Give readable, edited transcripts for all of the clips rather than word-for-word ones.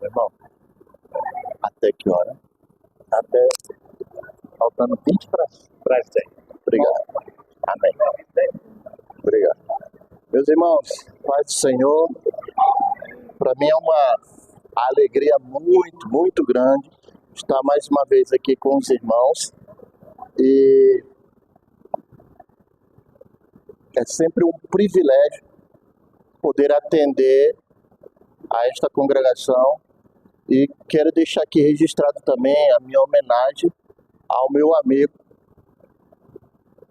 Irmão, até que hora? Até faltando 20 para as 10. Obrigado. Amém. Obrigado. Meus irmãos, paz do Senhor, para mim é uma alegria muito, muito grande estar mais uma vez aqui com os irmãos. E é sempre um privilégio poder atender a esta congregação. E quero deixar aqui registrado também a minha homenagem ao meu amigo,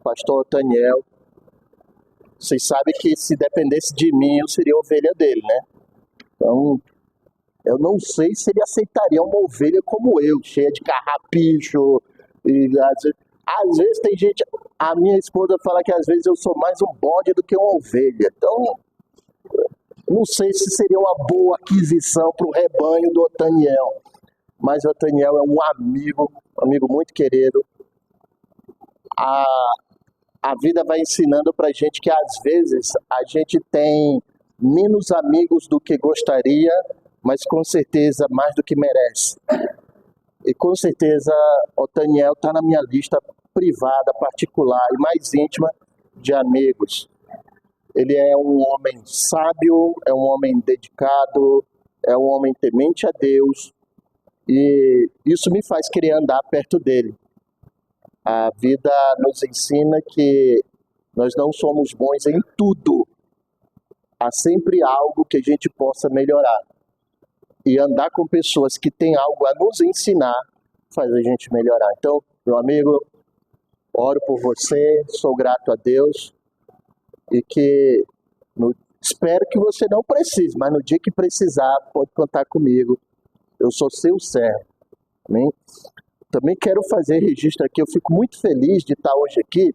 pastor Daniel. Vocês sabem que se dependesse de mim, eu seria a ovelha dele, né? Então, eu não sei se ele aceitaria uma ovelha como eu, cheia de carrapicho. E às vezes tem gente... A minha esposa fala que às vezes eu sou mais um bode do que uma ovelha. Então, não sei se seria uma boa aquisição para o rebanho do Otaniel. Mas o Otaniel é um amigo muito querido. A vida vai ensinando para a gente que às vezes a gente tem menos amigos do que gostaria, mas com certeza mais do que merece. E com certeza o Otaniel está na minha lista privada, particular e mais íntima de amigos. Ele é um homem sábio, é um homem dedicado, é um homem temente a Deus, e isso me faz querer andar perto dele. A vida nos ensina que nós não somos bons em tudo. Há sempre algo que a gente possa melhorar. E andar com pessoas que têm algo a nos ensinar faz a gente melhorar. Então, meu amigo, oro por você, sou grato a Deus. E que espero que você não precise, mas no dia que precisar, pode contar comigo. Eu sou seu servo. Amém? Também quero fazer registro aqui. Eu fico muito feliz de estar hoje aqui,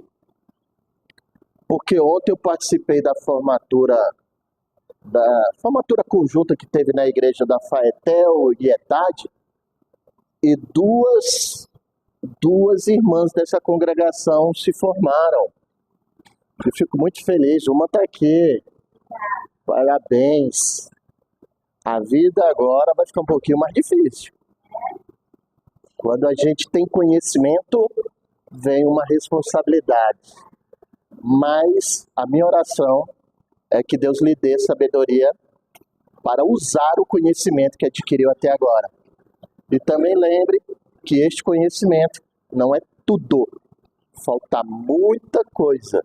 porque ontem eu participei da formatura conjunta que teve na igreja da Faetel e Etade, e duas irmãs dessa congregação se formaram. Eu fico muito feliz. Uma está aqui. Parabéns. A vida agora vai ficar um pouquinho mais difícil. Quando a gente tem conhecimento, vem uma responsabilidade. Mas a minha oração é que Deus lhe dê sabedoria para usar o conhecimento que adquiriu até agora. E também lembre que este conhecimento não é tudo. Falta muita coisa.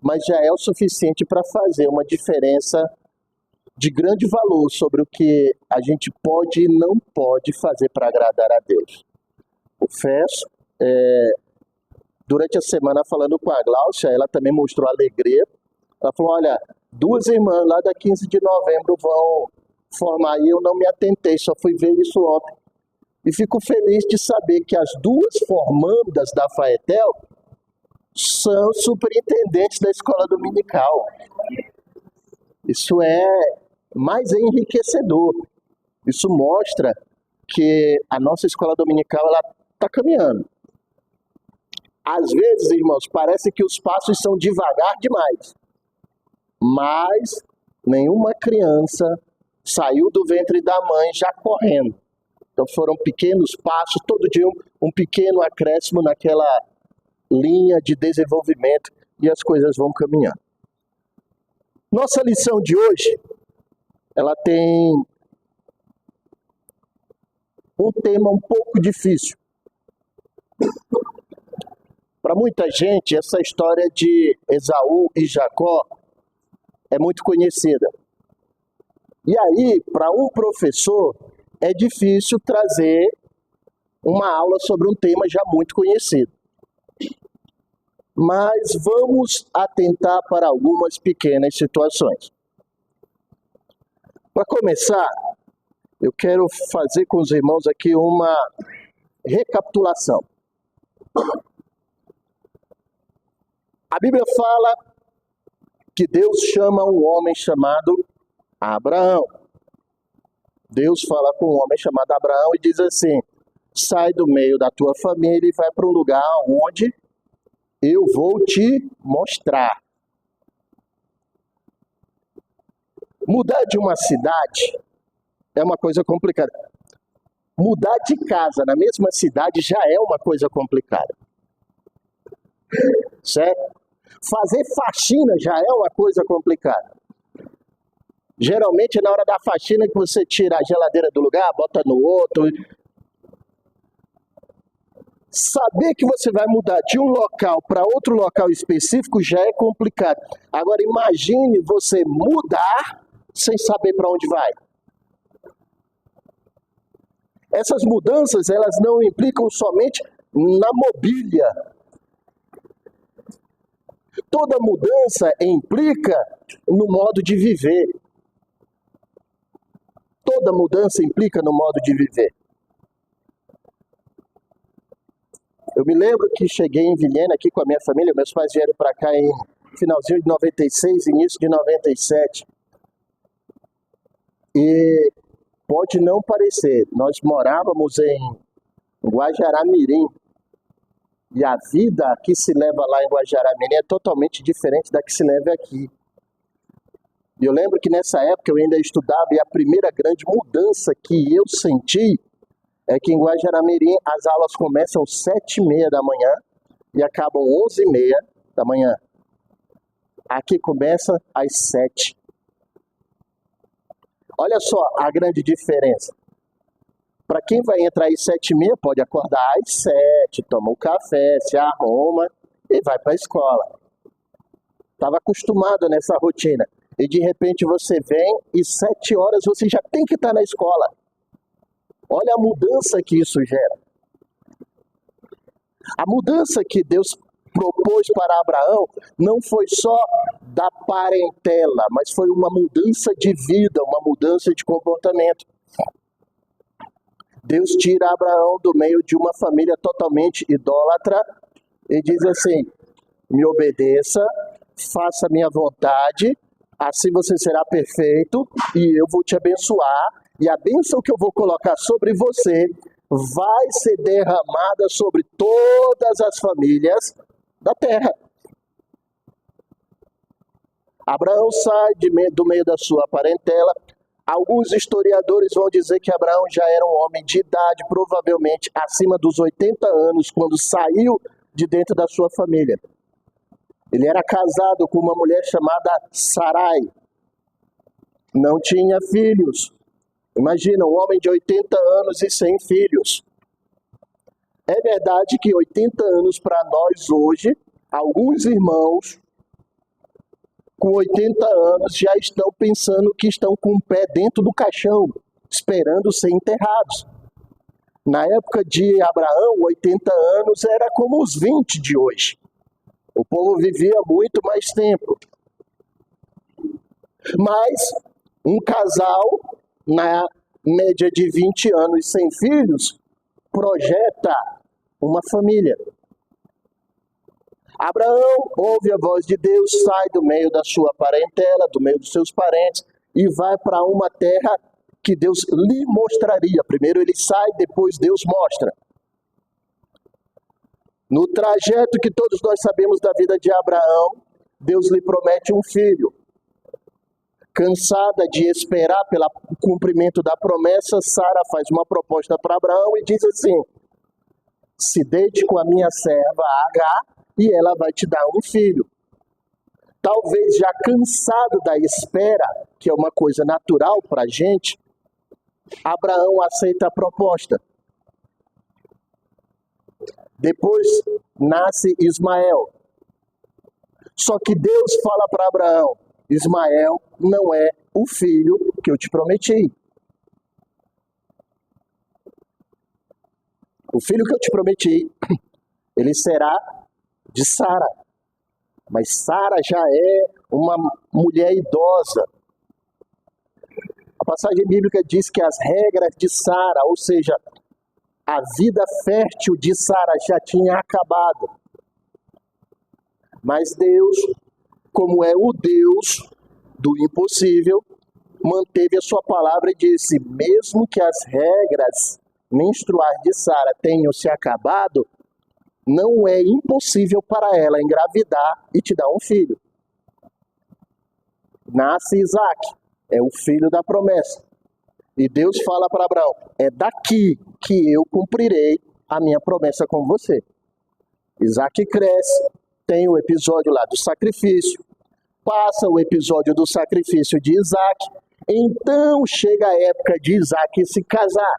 Mas já é o suficiente para fazer uma diferença de grande valor sobre o que a gente pode e não pode fazer para agradar a Deus. Confesso, durante a semana falando com a Glaucia, ela também mostrou alegria. Ela falou, olha, 2 irmãs lá da 15 de novembro vão formar e eu não me atentei, só fui ver isso ontem. E fico feliz de saber que as 2 formandas da Faetel são superintendentes da escola dominical. Isso é mais enriquecedor. Isso mostra que a nossa escola dominical está caminhando. Às vezes, irmãos, parece que os passos são devagar demais. Mas nenhuma criança saiu do ventre da mãe já correndo. Então foram pequenos passos, todo dia um pequeno acréscimo naquela linha de desenvolvimento e as coisas vão caminhando. Nossa lição de hoje, ela tem um tema um pouco difícil. Para muita gente, essa história de Esaú e Jacó é muito conhecida. E aí, para um professor, é difícil trazer uma aula sobre um tema já muito conhecido. Mas vamos atentar para algumas pequenas situações. Para começar, eu quero fazer com os irmãos aqui uma recapitulação. A Bíblia fala que Deus chama um homem chamado Abraão. Deus fala com um homem chamado Abraão e diz assim, sai do meio da tua família e vai para um lugar onde eu vou te mostrar. Mudar de uma cidade é uma coisa complicada. Mudar de casa na mesma cidade já é uma coisa complicada. Certo? Fazer faxina já é uma coisa complicada. Geralmente é na hora da faxina que você tira a geladeira do lugar, bota no outro. Saber que você vai mudar de um local para outro local específico já é complicado. Agora imagine você mudar sem saber para onde vai. Essas mudanças, elas não implicam somente na mobília. Toda mudança implica no modo de viver. Toda mudança implica no modo de viver. Eu me lembro que cheguei em Vilhena aqui com a minha família, meus pais vieram para cá em finalzinho de 96, início de 97. E pode não parecer, nós morávamos em Guajará-Mirim. E a vida que se leva lá em Guajará-Mirim é totalmente diferente da que se leva aqui. E eu lembro que nessa época eu ainda estudava e a primeira grande mudança que eu senti é que em Guajará-Mirim as aulas começam às 7h30 da manhã e acabam 11h30 da manhã. Aqui começa às 7. Olha só a grande diferença. Para quem vai entrar às 7h30, pode acordar às 7, toma um café, se arruma e vai para a escola. Estava acostumado nessa rotina. E de repente você vem e 7 horas você já tem que estar na escola. Olha a mudança que isso gera. A mudança que Deus propôs para Abraão não foi só da parentela, mas foi uma mudança de vida, uma mudança de comportamento. Deus tira Abraão do meio de uma família totalmente idólatra e diz assim: me obedeça, faça a minha vontade, assim você será perfeito e eu vou te abençoar. E a bênção que eu vou colocar sobre você vai ser derramada sobre todas as famílias da terra. Abraão sai do meio da sua parentela. Alguns historiadores vão dizer que Abraão já era um homem de idade, provavelmente acima dos 80 anos, quando saiu de dentro da sua família. Ele era casado com uma mulher chamada Sarai. Não tinha filhos. Imagina, um homem de 80 anos e sem filhos. É verdade que 80 anos para nós hoje, alguns irmãos com 80 anos já estão pensando que estão com o pé dentro do caixão, esperando ser enterrados. Na época de Abraão, 80 anos era como os 20 de hoje. O povo vivia muito mais tempo. Mas um casal, na média de 20 anos sem filhos, projeta uma família. Abraão ouve a voz de Deus, sai do meio da sua parentela, do meio dos seus parentes, e vai para uma terra que Deus lhe mostraria. Primeiro ele sai, depois Deus mostra. No trajeto que todos nós sabemos da vida de Abraão, Deus lhe promete um filho. Cansada de esperar pelo cumprimento da promessa, Sara faz uma proposta para Abraão e diz assim: se deite com a minha serva Agar e ela vai te dar um filho. Talvez já cansado da espera, que é uma coisa natural para a gente, Abraão aceita a proposta. Depois nasce Ismael. Só que Deus fala para Abraão: Ismael não é o filho que eu te prometi. O filho que eu te prometi, ele será de Sara. Mas Sara já é uma mulher idosa. A passagem bíblica diz que as regras de Sara, ou seja, a vida fértil de Sara já tinha acabado. Mas Deus, como é o Deus do impossível, manteve a sua palavra e disse: mesmo que as regras menstruais de Sara tenham se acabado, não é impossível para ela engravidar e te dar um filho. Nasce Isaac, é o filho da promessa. E Deus fala para Abraão, é daqui que eu cumprirei a minha promessa com você. Isaac cresce, tem o episódio lá do sacrifício, passa o episódio do sacrifício de Isaac, então chega a época de Isaac se casar.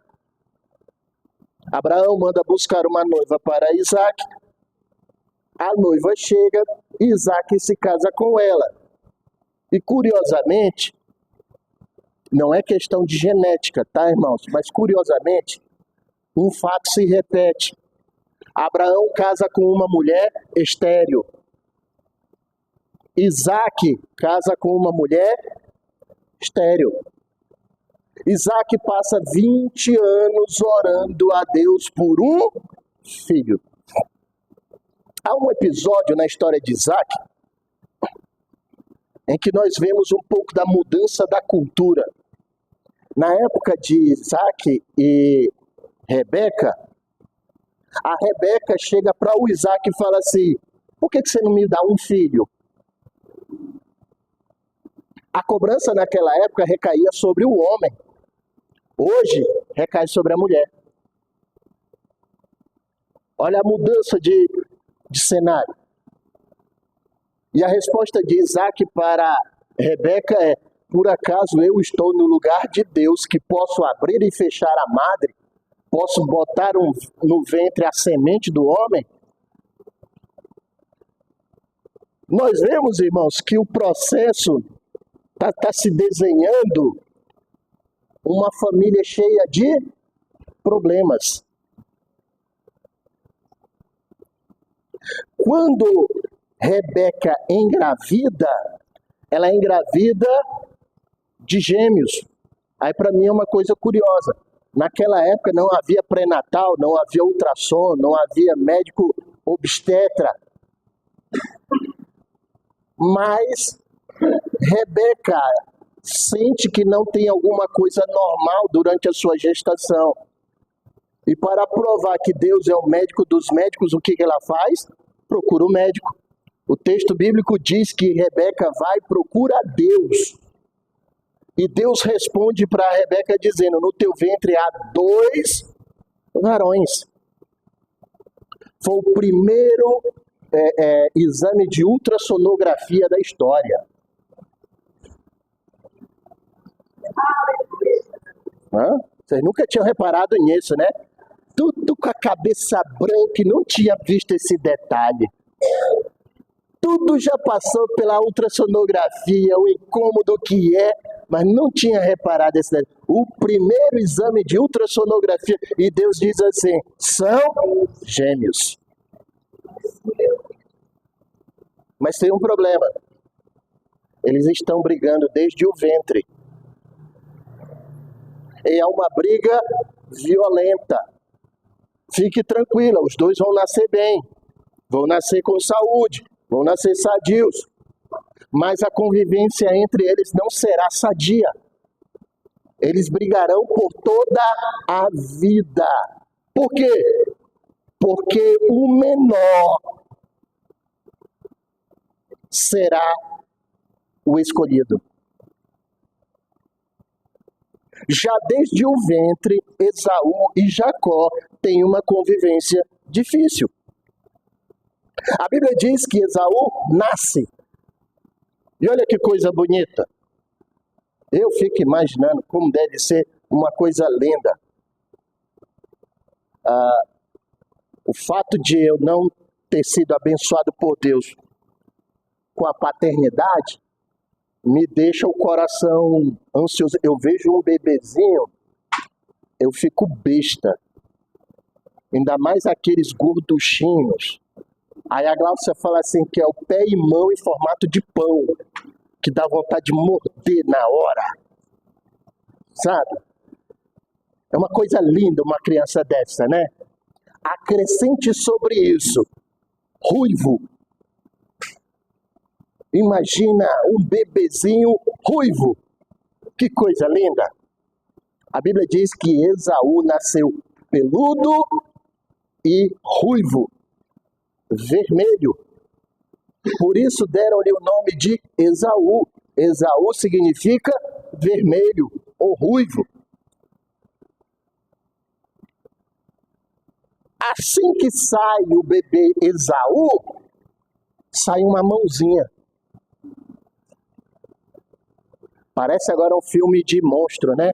Abraão manda buscar uma noiva para Isaac, a noiva chega, Isaac se casa com ela. E curiosamente, não é questão de genética, tá, irmãos? Mas curiosamente, um fato se repete. Abraão casa com uma mulher estéril. Isaac casa com uma mulher estéril. Isaac passa 20 anos orando a Deus por um filho. Há um episódio na história de Isaac em que nós vemos um pouco da mudança da cultura. Na época de Isaac e Rebeca, a Rebeca chega para o Isaac e fala assim, por que você não me dá um filho? A cobrança naquela época recaía sobre o homem. Hoje, recai sobre a mulher. Olha a mudança de cenário. E a resposta de Isaac para Rebeca é, por acaso eu estou no lugar de Deus que posso abrir e fechar a madre? Posso botar no ventre a semente do homem? Nós vemos, irmãos, que o processo está se desenhando uma família cheia de problemas. Quando Rebeca engravida, ela engravida de gêmeos. Aí para mim é uma coisa curiosa. Naquela época não havia pré-natal, não havia ultrassom, não havia médico obstetra. Mas Rebeca sente que não tem alguma coisa normal durante a sua gestação. E para provar que Deus é o médico dos médicos, o que ela faz? Procura o médico. O texto bíblico diz que Rebeca vai e procura Deus. E Deus responde para Rebeca dizendo, no teu ventre há 2 varões. Foi o primeiro exame de ultrassonografia da história. Vocês nunca tinham reparado nisso, né? Tudo com a cabeça branca e não tinha visto esse detalhe. Tudo já passou pela ultrassonografia, o incômodo que é, mas não tinha reparado esse detalhe. O primeiro exame de ultrassonografia, e Deus diz assim, são gêmeos. Mas tem um problema. Eles estão brigando desde o ventre. E é uma briga violenta. Fique tranquila, os dois vão nascer bem. Vão nascer com saúde, vão nascer sadios. Mas a convivência entre eles não será sadia. Eles brigarão por toda a vida. Por quê? Porque o menor será o escolhido. Já desde o ventre, Esaú e Jacó têm uma convivência difícil. A Bíblia diz que Esaú nasce. E olha que coisa bonita. Eu fico imaginando como deve ser uma coisa linda. O fato de eu não ter sido abençoado por Deus com a paternidade me deixa o coração ansioso. Eu vejo um bebezinho, eu fico besta. Ainda mais aqueles gorduchinhos. Aí a Glaucia fala assim que é o pé e mão em formato de pão, que dá vontade de morder na hora. Sabe? É uma coisa linda uma criança dessa, né? Acrescente sobre isso, ruivo. Imagina um bebezinho ruivo. Que coisa linda. A Bíblia diz que Esaú nasceu peludo e ruivo, vermelho. Por isso deram-lhe o nome de Esaú. Esaú significa vermelho ou ruivo. Assim que sai o bebê Esaú, sai uma mãozinha. Parece agora um filme de monstro, né?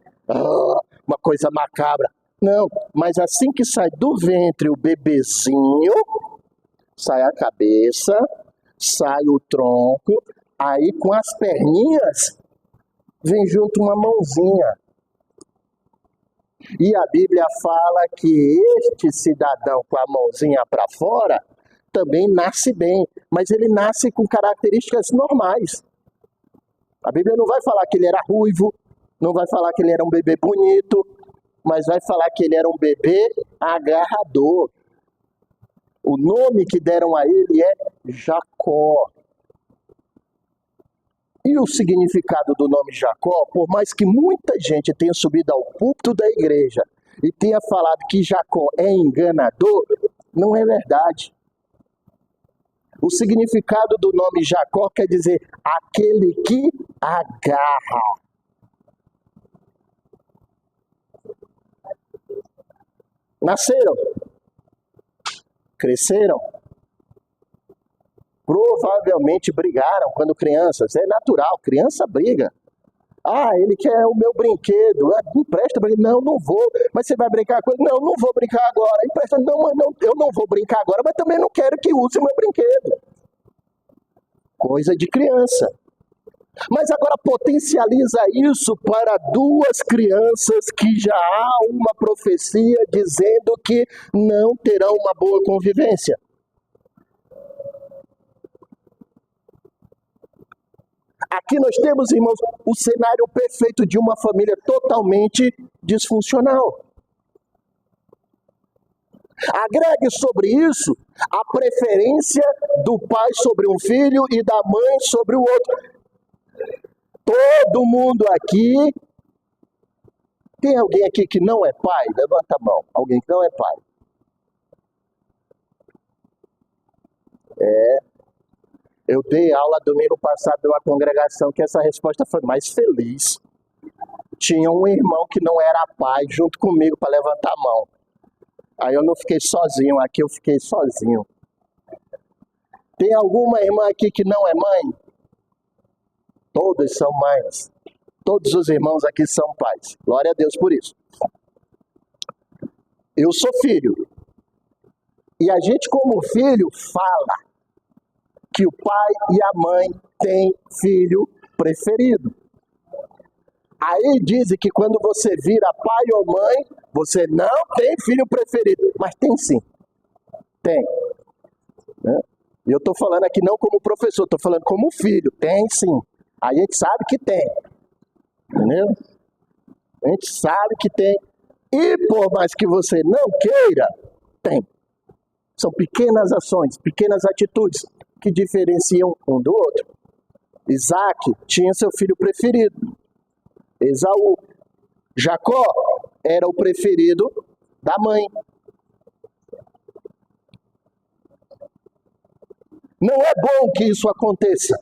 Uma coisa macabra. Não, mas assim que sai do ventre o bebezinho, sai a cabeça, sai o tronco, aí com as perninhas vem junto uma mãozinha. E a Bíblia fala que este cidadão com a mãozinha para fora também nasce bem, mas ele nasce com características normais. A Bíblia não vai falar que ele era ruivo, não vai falar que ele era um bebê bonito, mas vai falar que ele era um bebê agarrador. O nome que deram a ele é Jacó. E o significado do nome Jacó, por mais que muita gente tenha subido ao púlpito da igreja e tenha falado que Jacó é enganador, não é verdade. O significado do nome Jacó quer dizer aquele que agarra. Nasceram, cresceram, provavelmente brigaram quando crianças. É natural, criança briga. Ele quer o meu brinquedo. Empresta para ele. Não vou. Mas você vai brincar com ele? Não vou brincar agora. Empresta. Não, eu não vou brincar agora, mas também não quero que use o meu brinquedo. Coisa de criança. Mas agora potencializa isso para duas crianças que já há uma profecia dizendo que não terão uma boa convivência. Aqui nós temos, irmãos, o cenário perfeito de uma família totalmente disfuncional. Agregue sobre isso a preferência do pai sobre um filho e da mãe sobre o outro. Todo mundo aqui... Tem alguém aqui que não é pai? Levanta a mão. Alguém que não é pai? Eu dei aula domingo passado numa congregação que essa resposta foi mais feliz. Tinha um irmão que não era pai junto comigo para levantar a mão. Aí eu não fiquei sozinho, aqui eu fiquei sozinho. Tem alguma irmã aqui que não é mãe? Todos são mães. Todos os irmãos aqui são pais. Glória a Deus por isso. Eu sou filho. E a gente, como filho, fala que o pai e a mãe têm filho preferido. Aí dizem que quando você vira pai ou mãe, você não tem filho preferido. Mas tem sim. Tem. E eu estou falando aqui não como professor, estou falando como filho. Tem sim. A gente sabe que tem. Entendeu? A gente sabe que tem. E por mais que você não queira, tem. São pequenas ações, pequenas atitudes que diferenciam um do outro. Isaac tinha seu filho preferido, Esaú. Jacó era o preferido da mãe. Não é bom que isso aconteça.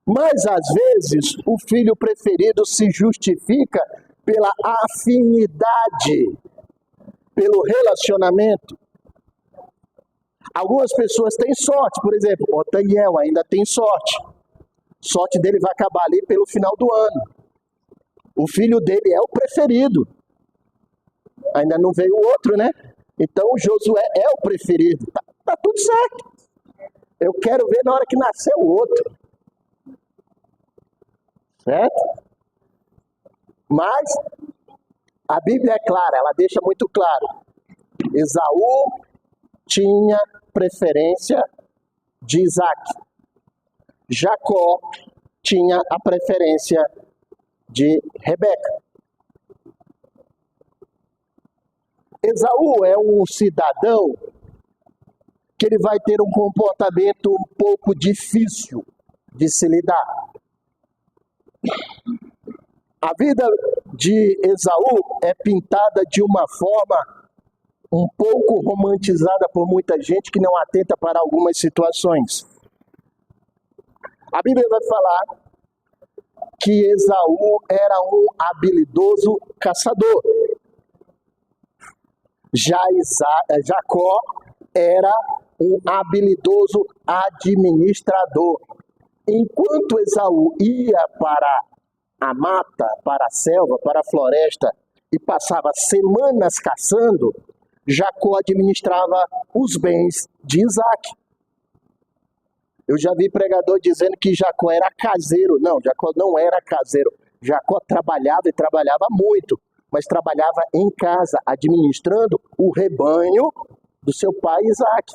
Mas, às vezes, o filho preferido se justifica pela afinidade, pelo relacionamento. Algumas pessoas têm sorte, por exemplo, o Daniel ainda tem sorte. Sorte dele vai acabar ali pelo final do ano. O filho dele é o preferido. Ainda não veio o outro, né? Então, o Josué é o preferido. Tá tudo certo. Eu quero ver na hora que nascer o outro. Certo? Mas a Bíblia é clara, ela deixa muito claro. Esaú tinha preferência de Isaac. Jacó tinha a preferência de Rebeca. Esaú é um cidadão que ele vai ter um comportamento um pouco difícil de se lidar. A vida de Esaú é pintada de uma forma um pouco romantizada por muita gente que não atenta para algumas situações. A Bíblia vai falar que Esaú era um habilidoso caçador. Jacó era um habilidoso administrador. Enquanto Esaú ia para a mata, para a selva, para a floresta e passava semanas caçando, Jacó administrava os bens de Isaac. Eu já vi pregador dizendo que Jacó era caseiro. Não, Jacó não era caseiro. Jacó trabalhava e trabalhava muito, mas trabalhava em casa, administrando o rebanho do seu pai Isaac.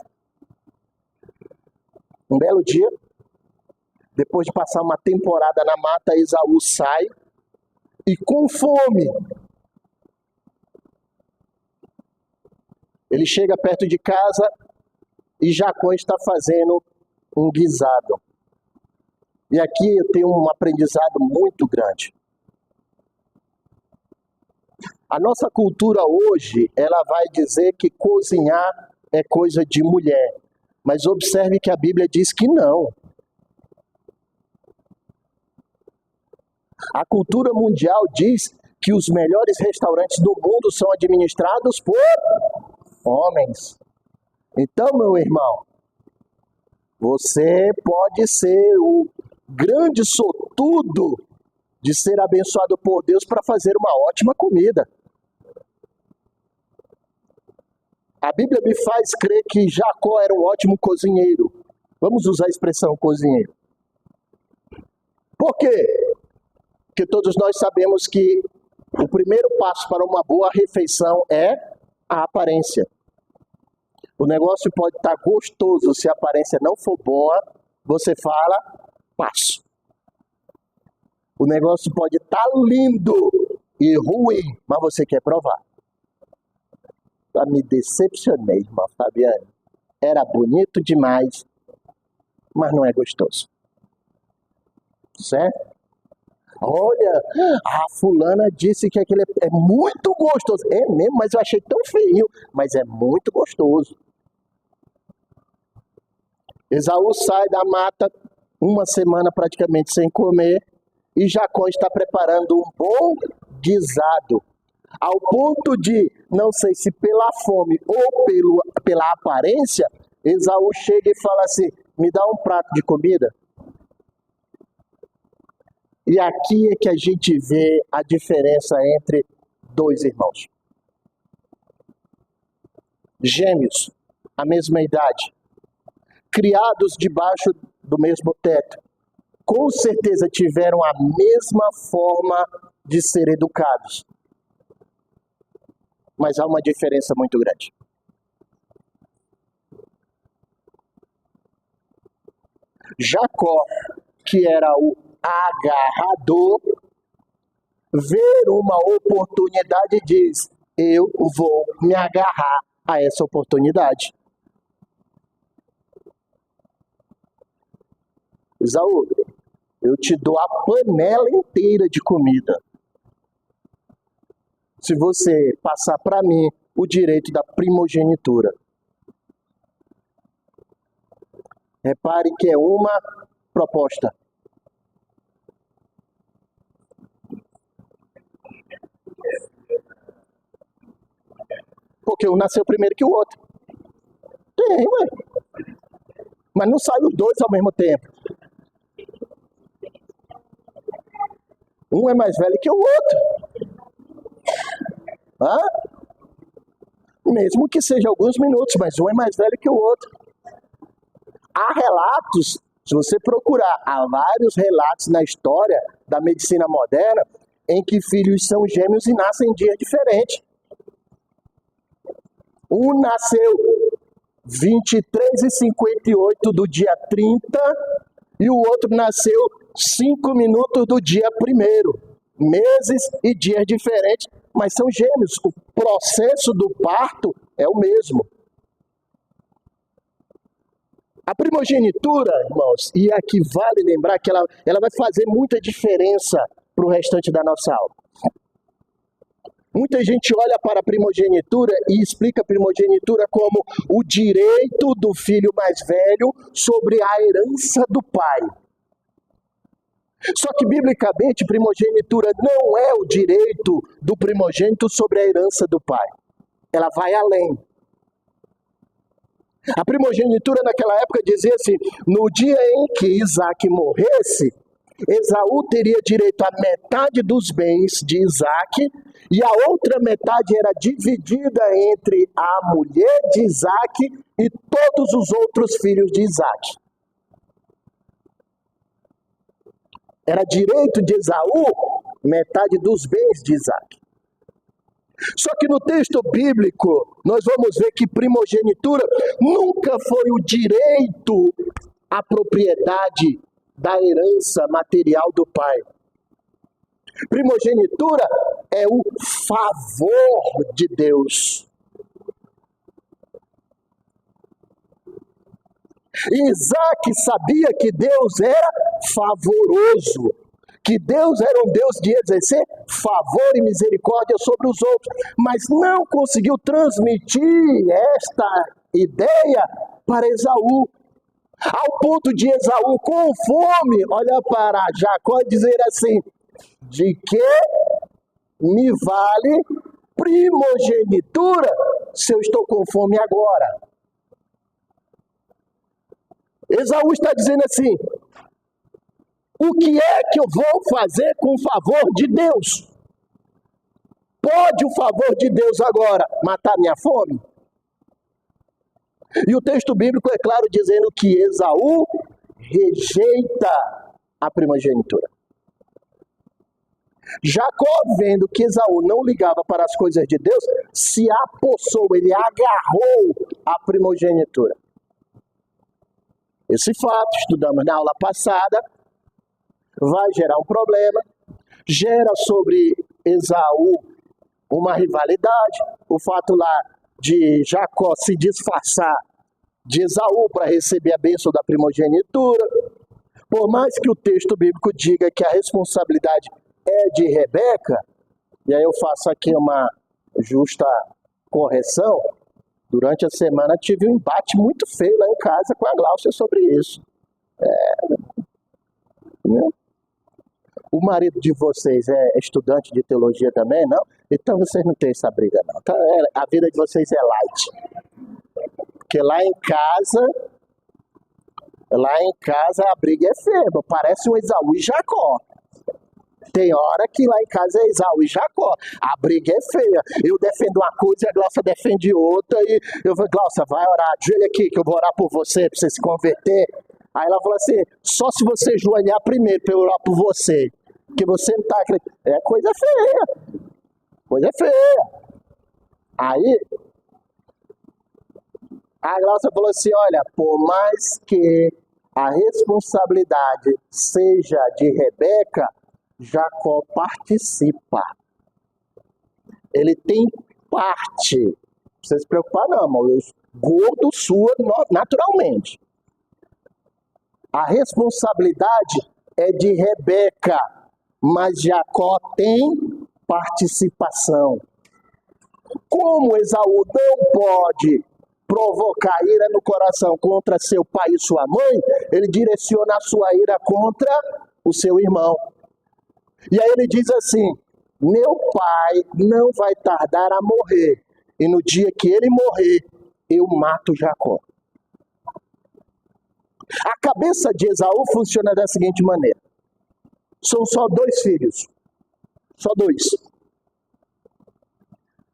Um belo dia, depois de passar uma temporada na mata, Esaú sai e com fome. Ele chega perto de casa e Jacó está fazendo um guisado. E aqui eu tenho um aprendizado muito grande. A nossa cultura hoje, ela vai dizer que cozinhar é coisa de mulher. Mas observe que a Bíblia diz que não. A cultura mundial diz que os melhores restaurantes do mundo são administrados por homens. Então, meu irmão, você pode ser o grande sortudo de ser abençoado por Deus para fazer uma ótima comida. A Bíblia me faz crer que Jacó era um ótimo cozinheiro. Vamos usar a expressão cozinheiro. Por quê? Porque todos nós sabemos que o primeiro passo para uma boa refeição é a aparência. O negócio pode estar gostoso, se a aparência não for boa, você fala, passo. O negócio pode estar lindo e ruim, mas você quer provar. Eu me decepcionei, irmã Fabiane. Era bonito demais, mas não é gostoso. Certo? Olha, a fulana disse que aquele é muito gostoso. É mesmo, mas eu achei tão feio, mas é muito gostoso. Esaú sai da mata uma semana praticamente sem comer e Jacó está preparando um bom guisado. Ao ponto de, não sei se pela fome ou pela aparência, Esaú chega e fala assim, me dá um prato de comida. E aqui é que a gente vê a diferença entre dois irmãos. Gêmeos, a mesma idade, criados debaixo do mesmo teto, com certeza tiveram a mesma forma de ser educados. Mas há uma diferença muito grande. Jacó, que era o agarrador, vê uma oportunidade e diz, eu vou me agarrar a essa oportunidade. Esaú, eu te dou a panela inteira de comida. Se você passar para mim o direito da primogenitura. Repare que é uma proposta. Porque um nasceu primeiro que o outro. Tem, ué. Mas não saem os dois ao mesmo tempo. Um é mais velho que o outro. Hã? Mesmo que seja alguns minutos, mas um é mais velho que o outro. Há relatos, se você procurar, há vários relatos na história da medicina moderna em que filhos são gêmeos e nascem em dias diferentes. Um nasceu 23h58 do dia 30 e o outro nasceu 5 minutos do dia 1º. Meses e dias diferentes, mas são gêmeos. O processo do parto é o mesmo. A primogenitura, irmãos, e aqui vale lembrar que ela vai fazer muita diferença para o restante da nossa aula. Muita gente olha para a primogenitura e explica a primogenitura como o direito do filho mais velho sobre a herança do pai. Só que, biblicamente, primogenitura não é o direito do primogênito sobre a herança do pai. ela vai além. A primogenitura naquela época dizia assim: no dia em que Isaac morresse, Esaú teria direito à metade dos bens de Isaac, e a outra metade era dividida entre a mulher de Isaac e todos os outros filhos de Isaac. Era direito de Esaú metade dos bens de Isaac. Só que no texto bíblico, nós vamos ver que primogenitura nunca foi o direito à propriedade da herança material do pai. Primogenitura é o favor de Deus. E Isaac sabia que Deus era favoroso, que Deus era um Deus de exercer favor e misericórdia sobre os outros, mas não conseguiu transmitir esta ideia para Esaú, ao ponto de Esaú, com fome, olha para Jacó e dizer assim: de que me vale primogenitura se eu estou com fome agora? Esaú está dizendo assim: o que é que eu vou fazer com o favor de Deus? Pode o favor de Deus agora matar minha fome? E o texto bíblico é claro dizendo que Esaú rejeita a primogenitura. Jacó, vendo que Esaú não ligava para as coisas de Deus, se apossou, ele agarrou a primogenitura. Esse fato, estudamos na aula passada, vai gerar um problema, gera sobre Esaú uma rivalidade, o fato lá de Jacó se disfarçar de Esaú para receber a bênção da primogenitura. Por mais que o texto bíblico diga que a responsabilidade é de Rebeca, e aí eu faço aqui uma justa correção, durante a semana tive um embate muito feio lá em casa com a Gláucia sobre isso. O marido de vocês é estudante de teologia também, não? Então vocês não têm essa briga, não. Então, a vida de vocês é light. Porque lá em casa a briga é feia. Parece um Esaú e Jacó. Tem hora que lá em casa é Esaú e Jacó. A briga é feia. Eu defendo uma coisa e a Gláucia defende outra. E eu falo: Gláucia, vai orar. Ajoelha aqui que eu vou orar por você, para você se converter. Aí ela falou assim: só se você ajoelhar primeiro para eu orar por você. Que você não está acreditando. É coisa feia. Coisa feia. Aí a Gláucia falou assim: olha, por mais que a responsabilidade seja de Rebeca, Jacó participa. Ele tem parte. Não precisa se preocupar não, irmão. Os gordos sua naturalmente. A responsabilidade é de Rebeca, mas Jacó tem participação. Como Esaú não pode provocar ira no coração contra seu pai e sua mãe, ele direciona a sua ira contra o seu irmão. E aí ele diz assim: meu pai não vai tardar a morrer, e no dia que ele morrer, eu mato Jacó. A cabeça de Esaú funciona da seguinte maneira: são só 2 filhos. Só 2.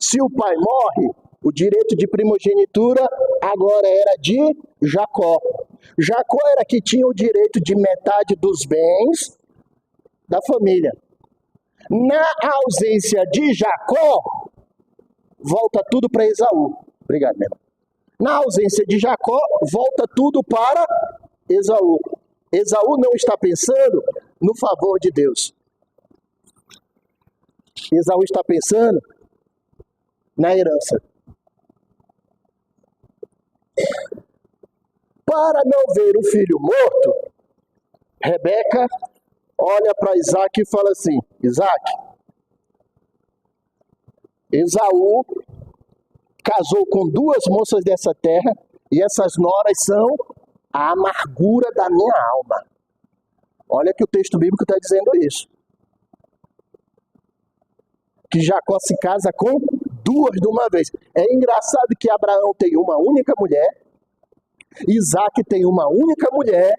Se o pai morre, o direito de primogenitura agora era de Jacó. Jacó era que tinha o direito de metade dos bens da família. Na ausência de Jacó, volta tudo para Esaú. Obrigado, meu irmão. Na ausência de Jacó, volta tudo para Esaú. Esaú não está pensando no favor de Deus. Esaú está pensando na herança. Para não ver o filho morto, Rebeca olha para Isaac e fala assim: Isaac, Esaú casou com 2 moças dessa terra e essas noras são a amargura da minha alma. Olha que o texto bíblico está dizendo isso. Que Jacó se casa com duas de uma vez. É engraçado que Abraão tem uma única mulher, Isaac tem uma única mulher,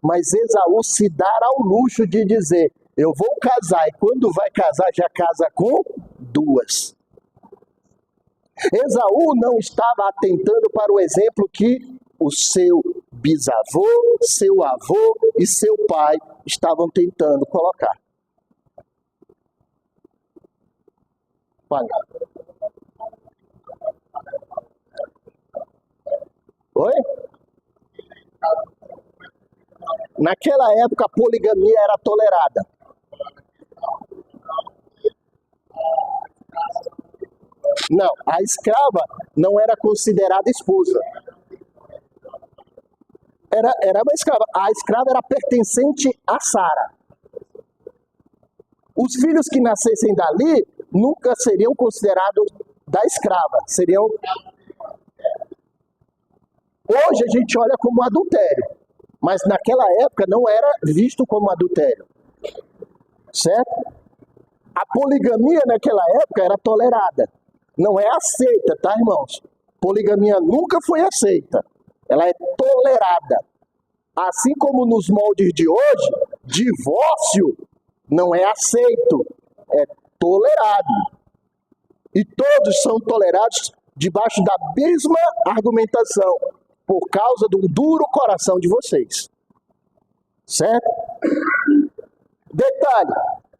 mas Esaú se dá ao luxo de dizer, eu vou casar, e quando vai casar já casa com duas. Esaú não estava atentando para o exemplo que o seu bisavô, seu avô e seu pai estavam tentando colocar. Olha. Oi? Naquela época a poligamia era tolerada. Não, a escrava não era considerada esposa. Era uma escrava. A escrava era pertencente a Sara. Os filhos que nascessem dali nunca seriam considerados da escrava. Seriam... Hoje a gente olha como adultério, mas naquela época não era visto como adultério. Certo? A poligamia naquela época era tolerada. Não é aceita, tá, irmãos? Poligamia nunca foi aceita. Ela é tolerada. Assim como nos moldes de hoje, divórcio não é aceito, é tolerado. E todos são tolerados debaixo da mesma argumentação, por causa do duro coração de vocês. Certo? Detalhe,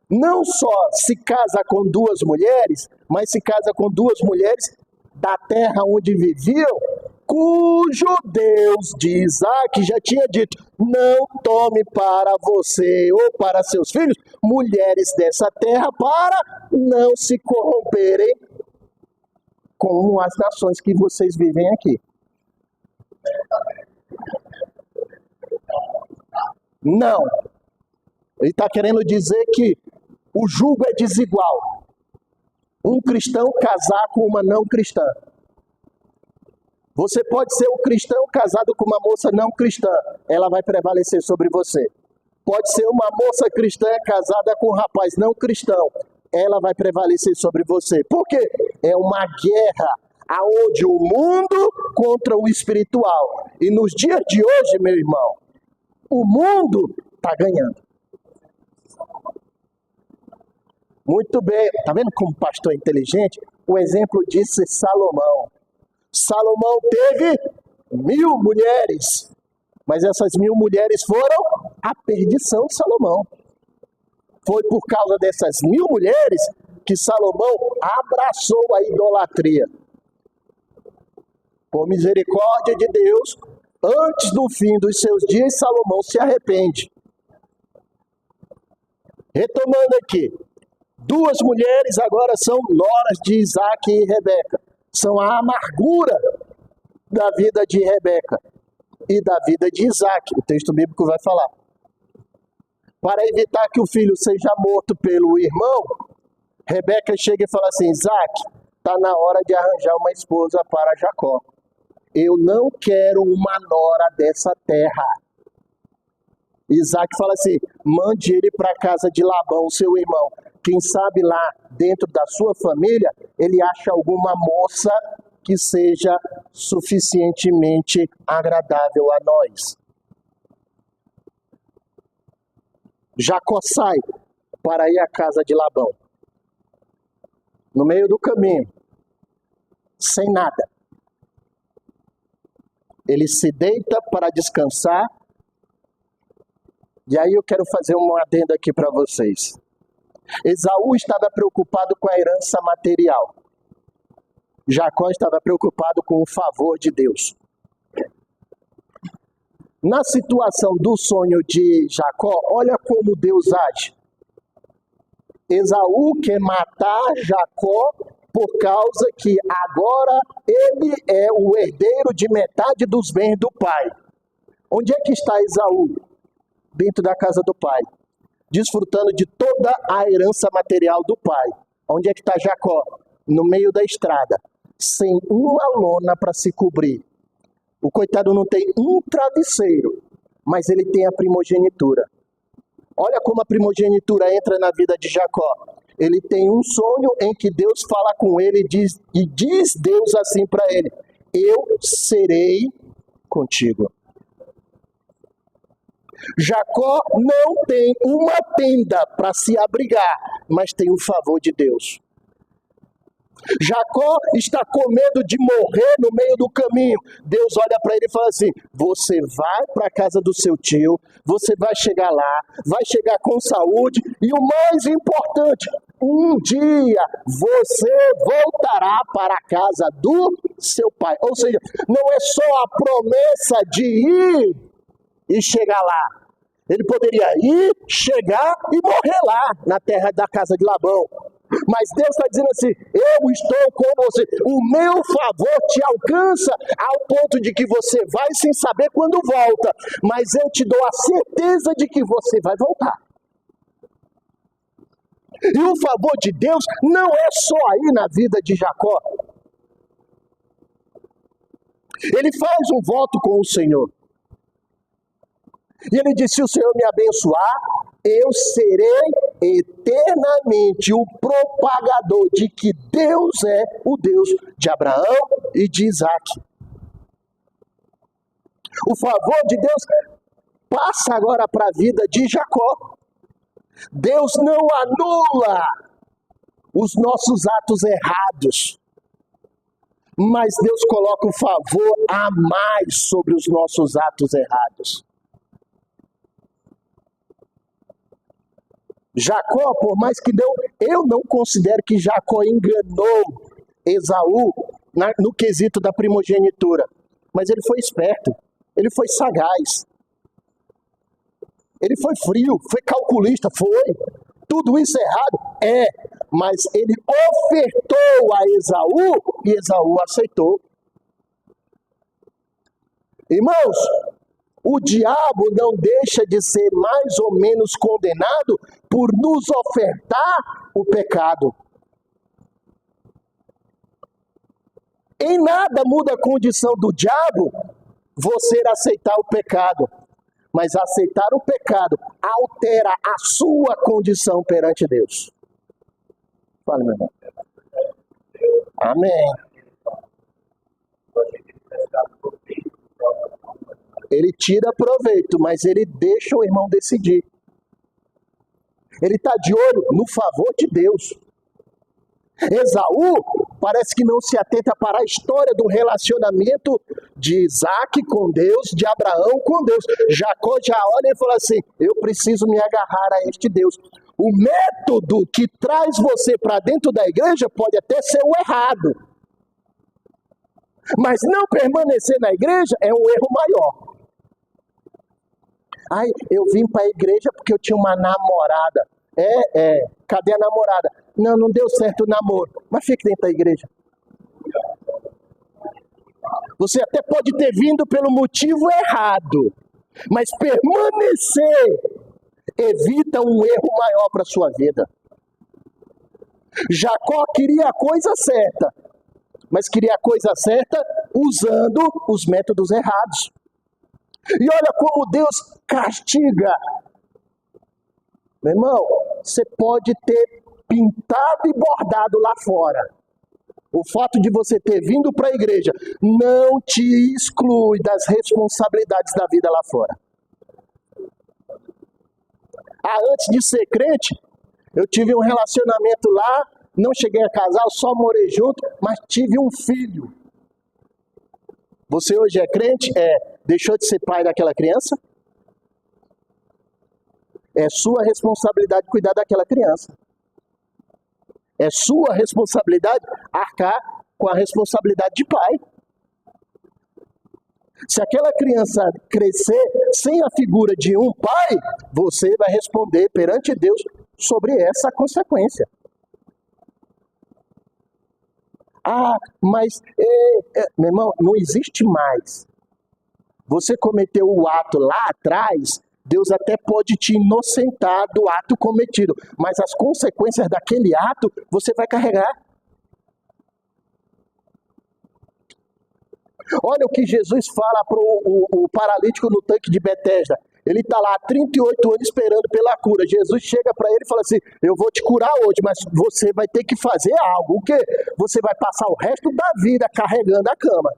não só se casa com duas mulheres, mas se casa com duas mulheres da terra onde viviam, cujo Deus de Isaac já tinha dito, não tome para você ou para seus filhos mulheres dessa terra para não se corromperem com as nações que vocês vivem aqui. Não. Ele está querendo dizer que o jugo é desigual. Um cristão casar com uma não cristã. Você pode ser um cristão casado com uma moça não cristã. Ela vai prevalecer sobre você. Pode ser uma moça cristã casada com um rapaz não cristão. Ela vai prevalecer sobre você. Por quê? É uma guerra aonde o mundo contra o espiritual. E nos dias de hoje, meu irmão, o mundo está ganhando. Muito bem. Está vendo como o pastor é inteligente? O exemplo disso é Salomão. Salomão teve 1000 mulheres. Mas essas 1000 mulheres foram a perdição de Salomão. Foi por causa dessas 1000 mulheres que Salomão abraçou a idolatria. Por misericórdia de Deus, antes do fim dos seus dias, Salomão se arrepende. Retomando aqui, 2 mulheres agora são noras de Isaac e Rebeca. São a amargura da vida de Rebeca e da vida de Isaac. O texto bíblico vai falar. Para evitar que o filho seja morto pelo irmão, Rebeca chega e fala assim, Isaac, está na hora de arranjar uma esposa para Jacó. Eu não quero uma nora dessa terra. Isaac fala assim, mande ele para a casa de Labão, seu irmão. Quem sabe lá dentro da sua família, ele acha alguma moça que seja suficientemente agradável a nós. Jacó sai para ir à casa de Labão. No meio do caminho, sem nada. Ele se deita para descansar. E aí eu quero fazer uma adenda aqui para vocês. Esaú estava preocupado com a herança material. Jacó estava preocupado com o favor de Deus. Na situação do sonho de Jacó, olha como Deus age. Esaú quer matar Jacó por causa que agora ele é o herdeiro de metade dos bens do pai. Onde é que está Esaú? Dentro da casa do pai, desfrutando de toda a herança material do pai. Onde é que está Jacó? No meio da estrada, sem uma lona para se cobrir. O coitado não tem um travesseiro, mas ele tem a primogenitura. Olha como a primogenitura entra na vida de Jacó. Ele tem um sonho em que Deus fala com ele e diz Deus assim para ele: eu serei contigo. Jacó não tem uma tenda para se abrigar, mas tem o favor de Deus. Jacó está com medo de morrer no meio do caminho. Deus olha para ele e fala assim: você vai para a casa do seu tio, você vai chegar lá, vai chegar com saúde e o mais importante, um dia você voltará para a casa do seu pai. Ou seja, não é só a promessa de ir e chegar lá. Ele poderia ir, chegar e morrer lá na terra da casa de Labão. Mas Deus está dizendo assim: eu estou com você, o meu favor te alcança ao ponto de que você vai sem saber quando volta, mas eu te dou a certeza de que você vai voltar. E o favor de Deus não é só aí na vida de Jacó. Ele faz um voto com o Senhor. E ele disse: se o Senhor me abençoar, eu serei eternamente o propagador de que Deus é o Deus de Abraão e de Isaac. O favor de Deus passa agora para a vida de Jacó. Deus não anula os nossos atos errados, mas Deus coloca o favor a mais sobre os nossos atos errados. Jacó, por mais que eu não considero que Jacó enganou Esaú no quesito da primogenitura, mas ele foi esperto, ele foi sagaz, ele foi frio, foi calculista, foi. Tudo isso errado? Mas ele ofertou a Esaú e Esaú aceitou. Irmãos, o diabo não deixa de ser mais ou menos condenado por nos ofertar o pecado. Em nada muda a condição do diabo você aceitar o pecado, mas aceitar o pecado altera a sua condição perante Deus. Fala, meu irmão. Amém. Ele tira proveito, mas ele deixa o irmão decidir. Ele está de olho no favor de Deus. Esaú parece que não se atenta para a história do relacionamento de Isaac com Deus, de Abraão com Deus. Jacó já olha e fala assim: eu preciso me agarrar a este Deus. O método que traz você para dentro da igreja pode até ser o errado, mas não permanecer na igreja é um erro maior. Ai, eu vim para a igreja porque eu tinha uma namorada. Cadê a namorada? Não deu certo o namoro. Mas fique dentro da igreja. Você até pode ter vindo pelo motivo errado, mas permanecer evita um erro maior para a sua vida. Jacó queria a coisa certa, mas queria a coisa certa usando os métodos errados. E olha como Deus castiga. Meu irmão, você pode ter pintado e bordado lá fora. O fato de você ter vindo para a igreja não te exclui das responsabilidades da vida lá fora. Antes de ser crente, eu tive um relacionamento lá, não cheguei a casar, eu só morei junto, mas tive um filho. Você hoje é crente? Deixou de ser pai daquela criança? É sua responsabilidade cuidar daquela criança. É sua responsabilidade arcar com a responsabilidade de pai. Se aquela criança crescer sem a figura de um pai, você vai responder perante Deus sobre essa consequência. Mas, meu irmão, não existe mais. Você cometeu o ato lá atrás, Deus até pode te inocentar do ato cometido, mas as consequências daquele ato você vai carregar. Olha o que Jesus fala para o paralítico no tanque de Betesda. Ele está lá há 38 anos esperando pela cura. Jesus chega para ele e fala assim, eu vou te curar hoje, mas você vai ter que fazer algo. O quê? Você vai passar o resto da vida carregando a cama.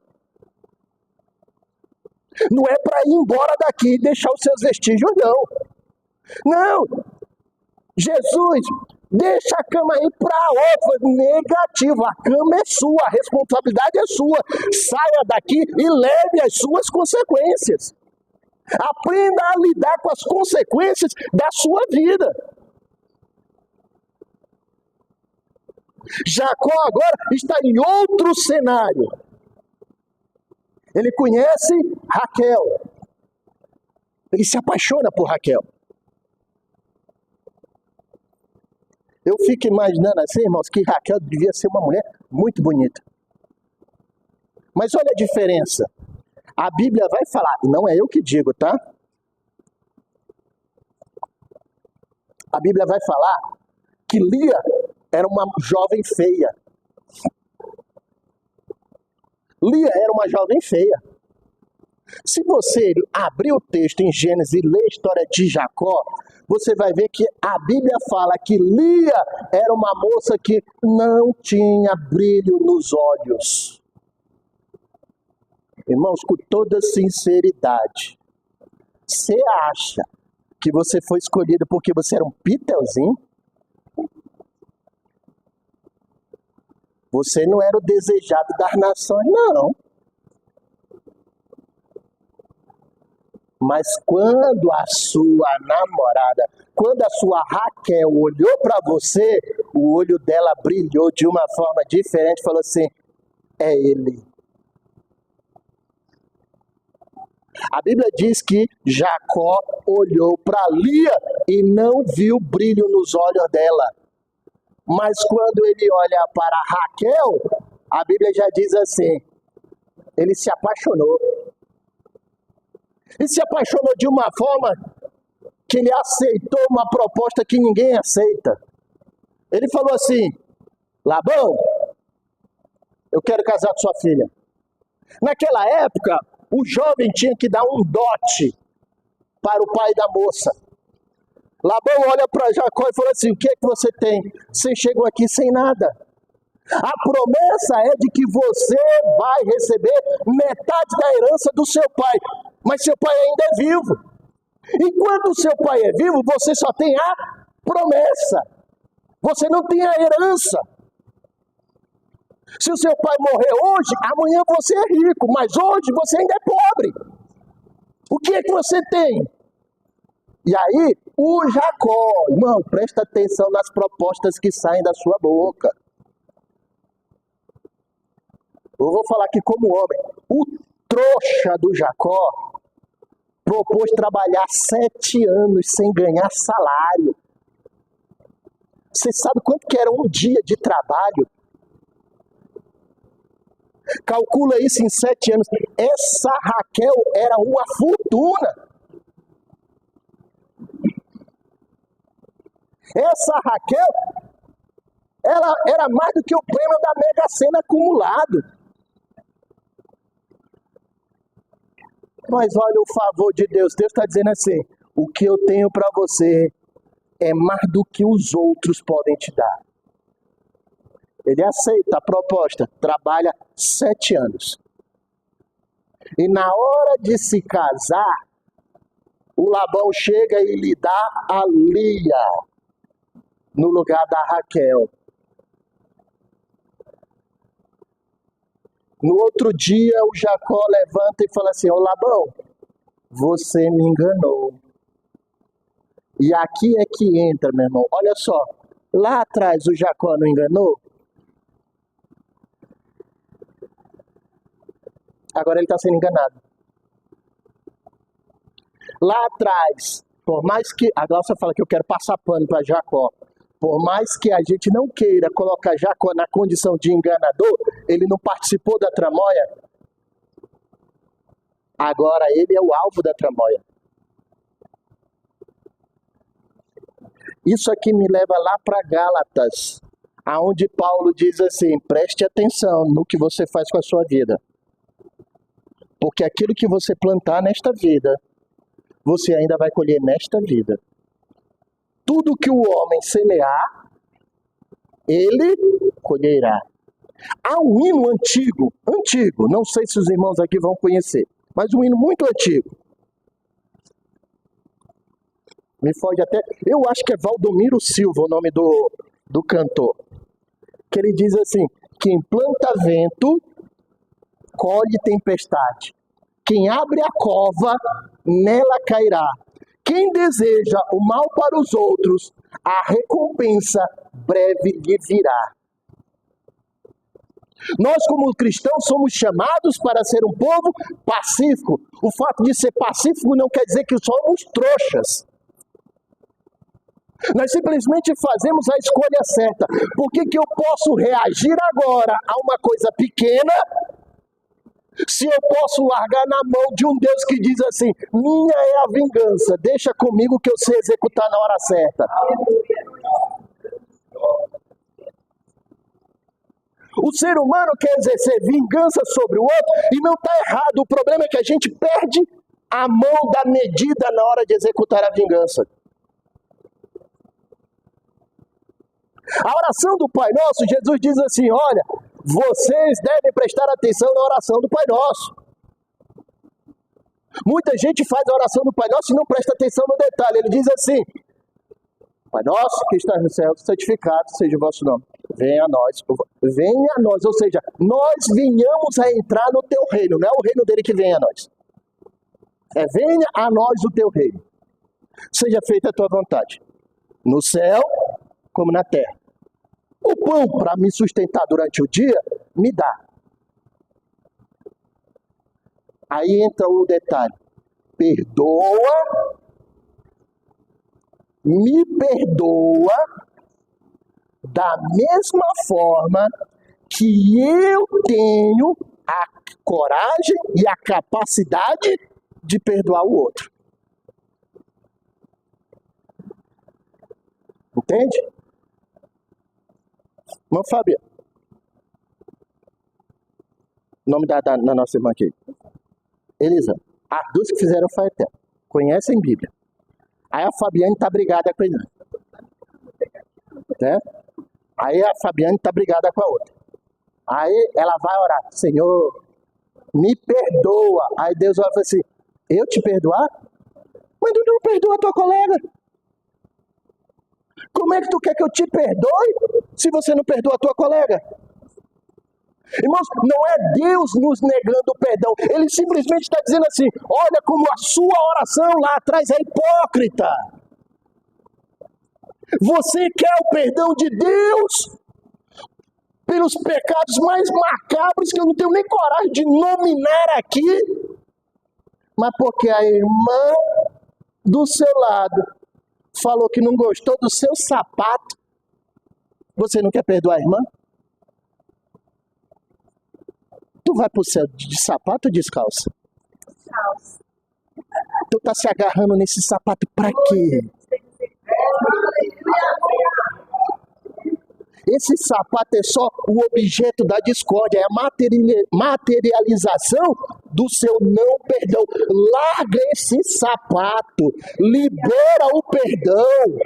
Não é para ir embora daqui e deixar os seus vestígios, não. Não. Jesus, deixa a cama aí para outro. Negativo, a cama é sua, a responsabilidade é sua. Saia daqui e leve as suas consequências. Aprenda a lidar com as consequências da sua vida. Jacó agora está em outro cenário. Ele conhece Raquel. Ele se apaixona por Raquel. Eu fico imaginando assim, irmãos, que Raquel devia ser uma mulher muito bonita. Mas olha a diferença. A Bíblia vai falar, não é eu que digo, tá? A Bíblia vai falar que Lia era uma jovem feia. Lia era uma jovem feia. Se você abrir o texto em Gênesis e ler a história de Jacó, você vai ver que a Bíblia fala que Lia era uma moça que não tinha brilho nos olhos. Irmãos, com toda sinceridade, você acha que você foi escolhido porque você era um pitelzinho? Você não era o desejado das nações, não. Mas quando a sua namorada, quando a sua Raquel olhou para você, o olho dela brilhou de uma forma diferente, falou assim, é ele. A Bíblia diz que Jacó olhou para Lia e não viu brilho nos olhos dela. Mas quando ele olha para Raquel, a Bíblia já diz assim, ele se apaixonou. E se apaixonou de uma forma que ele aceitou uma proposta que ninguém aceita. Ele falou assim, Labão, eu quero casar com sua filha. Naquela época, o jovem tinha que dar um dote para o pai da moça. Labão olha para Jacó e fala assim, o que é que você tem? Você chegou aqui sem nada. A promessa é de que você vai receber metade da herança do seu pai. Mas seu pai ainda é vivo. Enquanto o seu pai é vivo, você só tem a promessa. Você não tem a herança. Se o seu pai morrer hoje, amanhã você é rico, mas hoje você ainda é pobre. O que é que você tem? E aí, o Jacó, irmão, presta atenção nas propostas que saem da sua boca. Eu vou falar aqui como homem. O trouxa do Jacó propôs trabalhar 7 anos sem ganhar salário. Você sabe quanto que era um dia de trabalho? Calcula isso em 7 anos. Essa Raquel era uma fortuna. Essa Raquel, ela era mais do que o prêmio da Mega Sena acumulado. Mas olha o favor de Deus. Deus está dizendo assim, o que eu tenho para você é mais do que os outros podem te dar. Ele aceita a proposta, trabalha 7 anos. E na hora de se casar, o Labão chega e lhe dá a Lia no lugar da Raquel. No outro dia, o Jacó levanta e fala assim, ô Labão, você me enganou. E aqui é que entra, meu irmão. Olha só, lá atrás o Jacó não enganou? Agora ele está sendo enganado. Lá atrás, por mais que... A Glaucia fala que eu quero passar pano para Jacó. Por mais que a gente não queira colocar Jacó na condição de enganador, ele não participou da tramóia. Agora ele é o alvo da tramóia. Isso aqui me leva lá para Gálatas, aonde Paulo diz assim, preste atenção no que você faz com a sua vida. Porque aquilo que você plantar nesta vida, você ainda vai colher nesta vida. Tudo que o homem semear, ele colherá. Há um hino antigo, não sei se os irmãos aqui vão conhecer, mas um hino muito antigo. Me foge até, eu acho que é Valdomiro Silva o nome do cantor. Que ele diz assim: quem planta vento, colhe tempestade. Quem abre a cova, nela cairá. Quem deseja o mal para os outros, a recompensa breve lhe virá. Nós, como cristãos, somos chamados para ser um povo pacífico. O fato de ser pacífico não quer dizer que somos trouxas. Nós simplesmente fazemos a escolha certa. Por que eu posso reagir agora a uma coisa pequena, se eu posso largar na mão de um Deus que diz assim: minha é a vingança, deixa comigo que eu sei executar na hora certa. O ser humano quer exercer vingança sobre o outro e não está errado. O problema é que a gente perde a mão da medida na hora de executar a vingança. A oração do Pai Nosso, Jesus diz assim: olha, vocês devem prestar atenção na oração do Pai Nosso. Muita gente faz a oração do Pai Nosso e não presta atenção no detalhe. Ele diz assim: Pai Nosso que estás no céu, santificado seja o vosso nome. Venha a nós, ou seja, nós venhamos a entrar no teu reino. Não é o reino dele que vem a nós. É: venha a nós o teu reino. Seja feita a tua vontade, no céu como na terra. O pão para me sustentar durante o dia, me dá. Aí entra o detalhe: perdoa, me perdoa, da mesma forma que eu tenho a coragem e a capacidade de perdoar o outro. Entende? Irmã Fábia, nome da nossa irmã aqui, Elisa. As duas que fizeram Faetel, conhecem Bíblia. Aí a Fabiane está brigada com ele, né? Aí a Fabiane está brigada com a outra. Aí ela vai orar: Senhor, me perdoa. Aí Deus vai falar assim: eu te perdoar? Mas tu não perdoa a tua colega. Como é que tu quer que eu te perdoe se você não perdoa a tua colega? Irmãos, não é Deus nos negando o perdão. Ele simplesmente está dizendo assim: olha como a sua oração lá atrás é hipócrita. Você quer o perdão de Deus pelos pecados mais macabros que eu não tenho nem coragem de nominar aqui, mas porque a irmã do seu lado falou que não gostou do seu sapato, você não quer perdoar a irmã? Tu vai pro céu de sapato ou descalça? Descalça. Tu tá se agarrando nesse sapato pra quê? Esse sapato é só o objeto da discórdia, é a materialização do seu não perdão. Larga esse sapato, libera o perdão.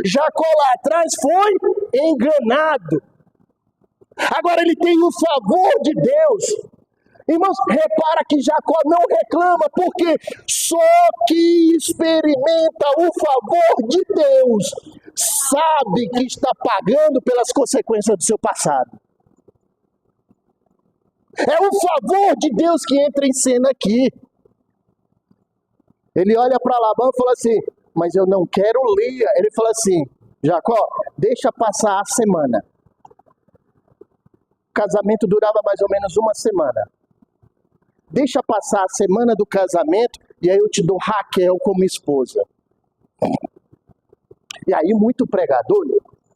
Jacó lá atrás foi enganado. Agora ele tem o favor de Deus. Irmãos, repara que Jacó não reclama, porque só que experimenta o favor de Deus sabe que está pagando pelas consequências do seu passado. É o favor de Deus que entra em cena aqui. Ele olha para Labão e fala assim: mas eu não quero Lia. Ele fala assim: Jacó, deixa passar a semana. O casamento durava mais ou menos uma semana. Deixa passar a semana do casamento e aí eu te dou Raquel como esposa. E aí muito pregador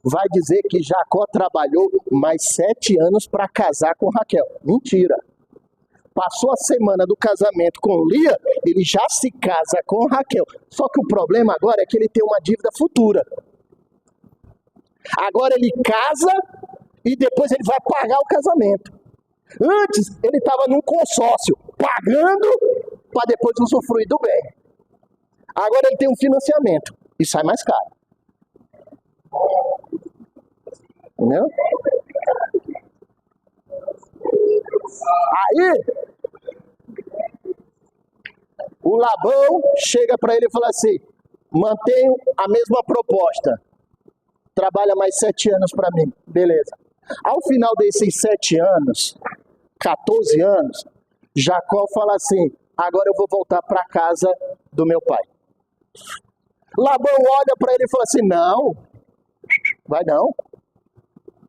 vai dizer que Jacó trabalhou mais 7 anos para casar com Raquel. Mentira. Passou a semana do casamento com Lia, ele já se casa com Raquel. Só que o problema agora é que ele tem uma dívida futura. Agora ele casa e depois ele vai pagar o casamento. Antes, ele estava num consórcio, pagando para depois usufruir do bem. Agora ele tem um financiamento e sai mais caro. Entendeu? Aí, o Labão chega para ele e fala assim: mantenho a mesma proposta, trabalha mais 7 anos para mim. Beleza. Ao final desses 7 anos, 14 anos, Jacó fala assim: agora eu vou voltar para a casa do meu pai. Labão olha para ele e fala assim: não, vai não.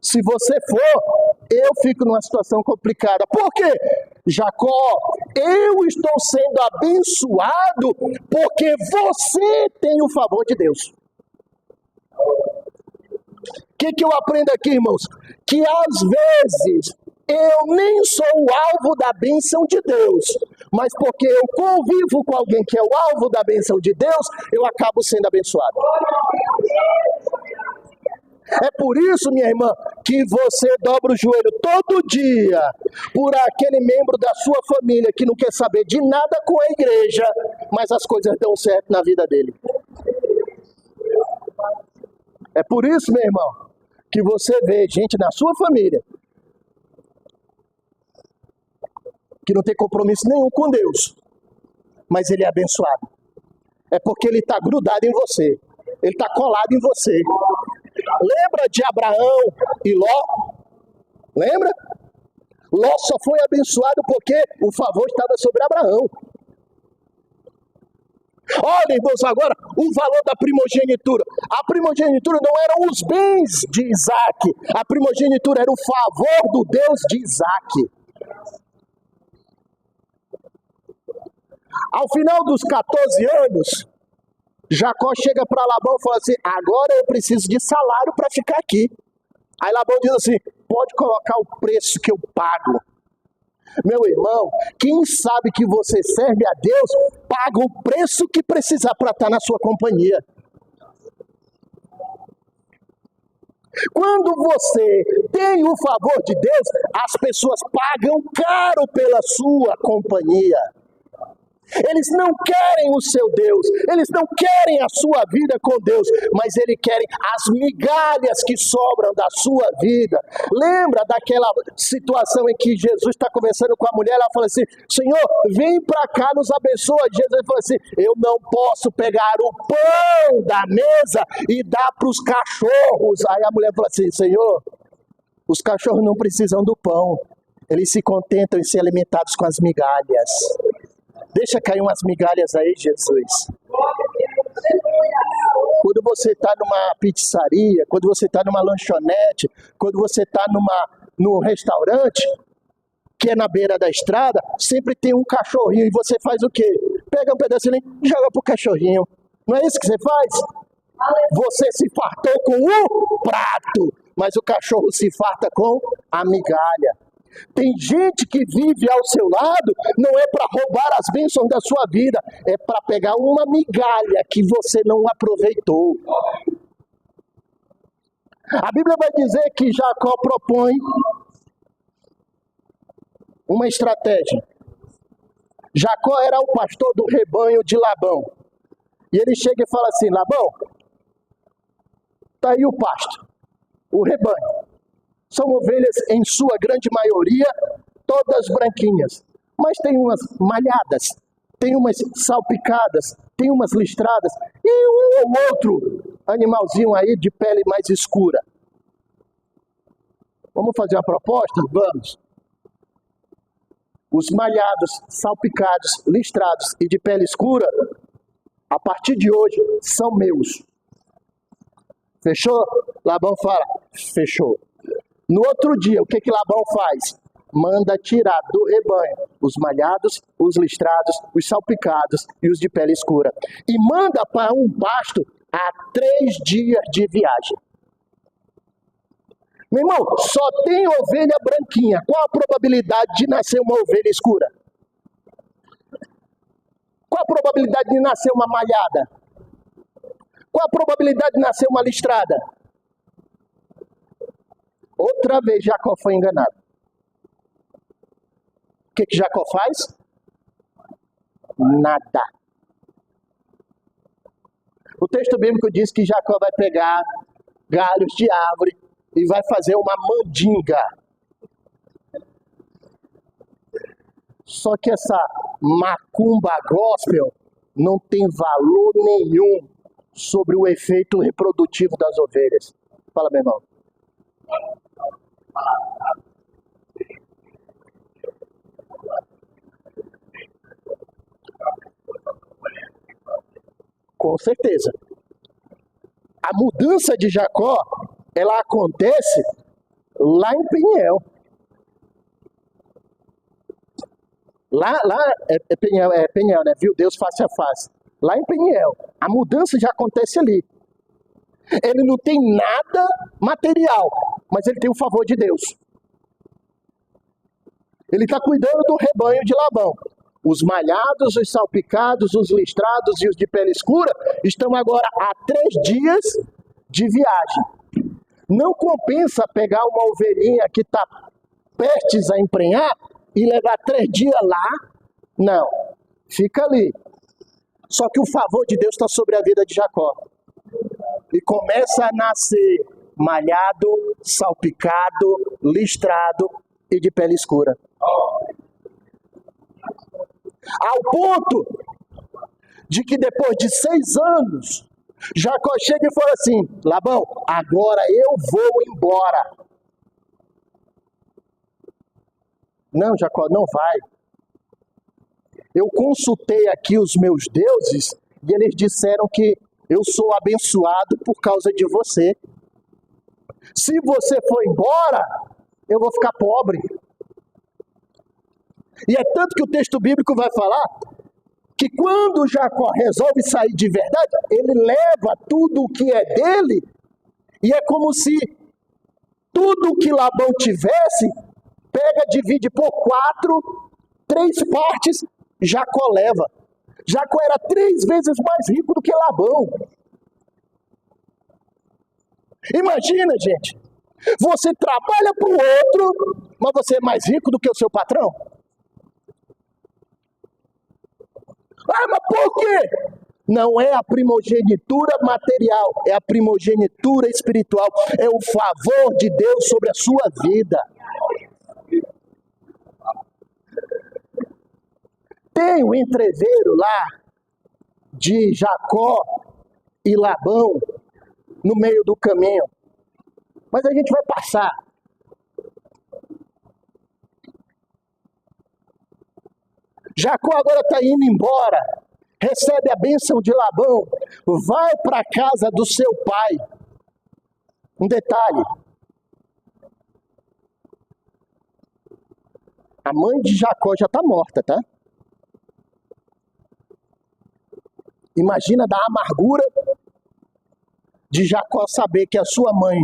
Se você for, eu fico numa situação complicada. Por quê? Jacó, eu estou sendo abençoado porque você tem o favor de Deus. O que eu aprendo aqui, irmãos? Que às vezes eu nem sou o alvo da bênção de Deus, mas porque eu convivo com alguém que é o alvo da bênção de Deus, eu acabo sendo abençoado. É por isso, minha irmã, que você dobra o joelho todo dia por aquele membro da sua família que não quer saber de nada com a igreja, mas as coisas dão certo na vida dele. É por isso, meu irmão, que você vê gente na sua família que não tem compromisso nenhum com Deus, mas ele é abençoado. É porque ele está grudado em você, ele está colado em você. Lembra de Abraão e Ló? Lembra? Ló só foi abençoado porque o favor estava sobre Abraão. Olha, irmãos, agora o valor da primogenitura. A primogenitura não eram os bens de Isaac. A primogenitura era o favor do Deus de Isaac. Ao final dos 14 anos, Jacó chega para Labão e fala assim: agora eu preciso de salário para ficar aqui. Aí Labão diz assim: pode colocar o preço que eu pago. Meu irmão, quem sabe que você serve a Deus, paga o preço que precisar para estar na sua companhia. Quando você tem o favor de Deus, as pessoas pagam caro pela sua companhia. Eles não querem o seu Deus, eles não querem a sua vida com Deus, mas eles querem as migalhas que sobram da sua vida. Lembra daquela situação em que Jesus está conversando com a mulher, ela fala assim: Senhor, vem para cá, nos abençoa. Jesus fala assim: eu não posso pegar o pão da mesa e dar para os cachorros. Aí a mulher fala assim: Senhor, os cachorros não precisam do pão, eles se contentam em ser alimentados com as migalhas. Deixa cair umas migalhas aí, Jesus. Quando você está numa pizzaria, quando você está numa lanchonete, quando você está num restaurante, que é na beira da estrada, sempre tem um cachorrinho. E você faz o quê? Pega um pedacinho e joga pro cachorrinho. Não é isso que você faz? Você se fartou com o prato, mas o cachorro se farta com a migalha. Tem gente que vive ao seu lado, não é para roubar as bênçãos da sua vida, é para pegar uma migalha que você não aproveitou. A Bíblia vai dizer que Jacó propõe uma estratégia. Jacó era o pastor do rebanho de Labão. E ele chega e fala assim: Labão, tá aí o pasto, o rebanho. São ovelhas, em sua grande maioria, todas branquinhas. Mas tem umas malhadas, tem umas salpicadas, tem umas listradas e um ou outro animalzinho aí de pele mais escura. Vamos fazer uma proposta? Vamos. Os malhados, salpicados, listrados e de pele escura, a partir de hoje, são meus. Fechou? Labão fala: fechou. No outro dia, o que Labão faz? Manda tirar do rebanho os malhados, os listrados, os salpicados e os de pele escura. E manda para um pasto a 3 dias de viagem. Meu irmão, só tem ovelha branquinha. Qual a probabilidade de nascer uma ovelha escura? Qual a probabilidade de nascer uma malhada? Qual a probabilidade de nascer uma listrada? Outra vez Jacó foi enganado. que Jacó faz? Nada. O texto bíblico diz que Jacó vai pegar galhos de árvore e vai fazer uma mandinga. Só que essa macumba gospel não tem valor nenhum sobre o efeito reprodutivo das ovelhas. Fala, meu irmão. Com certeza. A mudança de Jacó, ela acontece lá em Peniel. Lá é Peniel, né? Viu Deus face a face. Lá em Peniel. A mudança já acontece ali. Ele não tem nada material, mas ele tem o favor de Deus. Ele está cuidando do rebanho de Labão. Os malhados, os salpicados, os listrados e os de pele escura estão agora há 3 dias de viagem. Não compensa pegar uma ovelhinha que está prestes a emprenhar e levar 3 dias lá. Não, fica ali. Só que o favor de Deus está sobre a vida de Jacó. E começa a nascer malhado, salpicado, listrado e de pele escura. Ao ponto de que depois de 6 anos, Jacó chega e fala assim: Labão, agora eu vou embora. Não, Jacó, não vai. Eu consultei aqui os meus deuses e eles disseram que eu sou abençoado por causa de você. Se você for embora, eu vou ficar pobre. E é tanto que o texto bíblico vai falar que quando Jacó resolve sair de verdade, ele leva tudo o que é dele e é como se tudo o que Labão tivesse, pega, divide por 4, 3 partes, Jacó leva. Jacó era 3 vezes mais rico do que Labão. Imagina, gente, você trabalha para o outro, mas você é mais rico do que o seu patrão? Ah, mas por quê? Não é a primogenitura material, é a primogenitura espiritual, é o favor de Deus sobre a sua vida. Tem o entreveiro lá de Jacó e Labão no meio do caminho, mas a gente vai passar. Jacó agora está indo embora, recebe a bênção de Labão, vai para a casa do seu pai. Um detalhe: a mãe de Jacó já está morta, tá? Imagina da amargura de Jacó saber que a sua mãe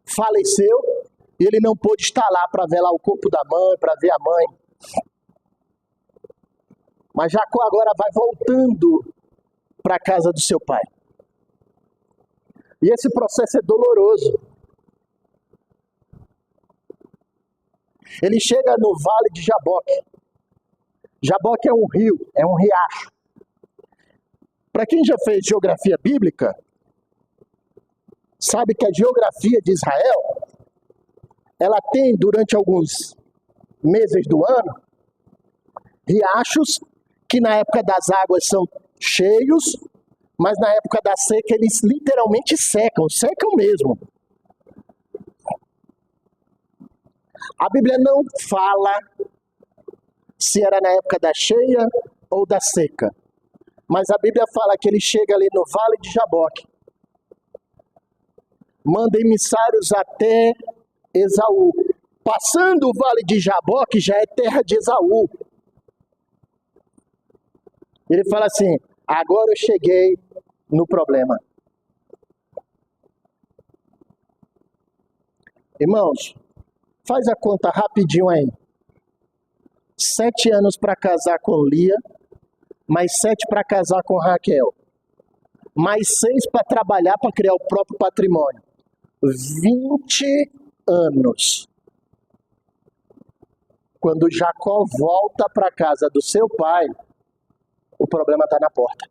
faleceu e ele não pôde estar lá para velar o corpo da mãe, para ver a mãe. Mas Jacó agora vai voltando para a casa do seu pai. E esse processo é doloroso. Ele chega no vale de Jaboque. Jaboque é um rio, é um riacho. Para quem já fez geografia bíblica, sabe que a geografia de Israel, ela tem durante alguns meses do ano, riachos que na época das águas são cheios, mas na época da seca eles literalmente secam mesmo. A Bíblia não fala se era na época da cheia ou da seca, mas a Bíblia fala que ele chega ali no vale de Jaboque, manda emissários até Esaú. Passando o vale de Jaboque já é terra de Esaú. Ele fala assim: agora eu cheguei no problema. Irmãos, faz a conta rapidinho aí. 7 anos para casar com Lia, mais 7 para casar com Raquel, mais 6 para trabalhar para criar o próprio patrimônio. 20 anos. Quando Jacó volta para a casa do seu pai, o problema está na porta.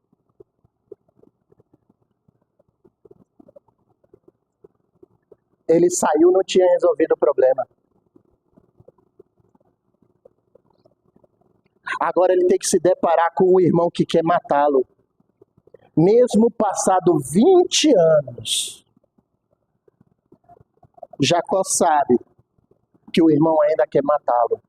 Ele saiu, não tinha resolvido o problema. Agora ele tem que se deparar com o irmão que quer matá-lo. Mesmo passado 20 anos, Jacó sabe que o irmão ainda quer matá-lo.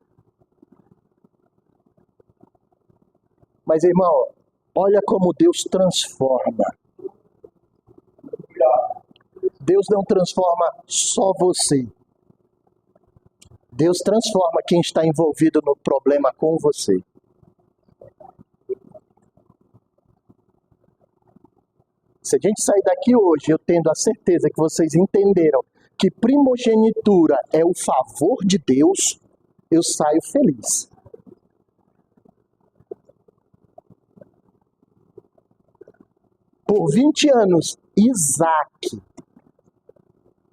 Mas, irmão, olha como Deus transforma. Deus não transforma só você. Deus transforma quem está envolvido no problema com você. Se a gente sair daqui hoje, eu tendo a certeza que vocês entenderam que primogenitura é o favor de Deus, eu saio feliz. Por 20 anos, Isaac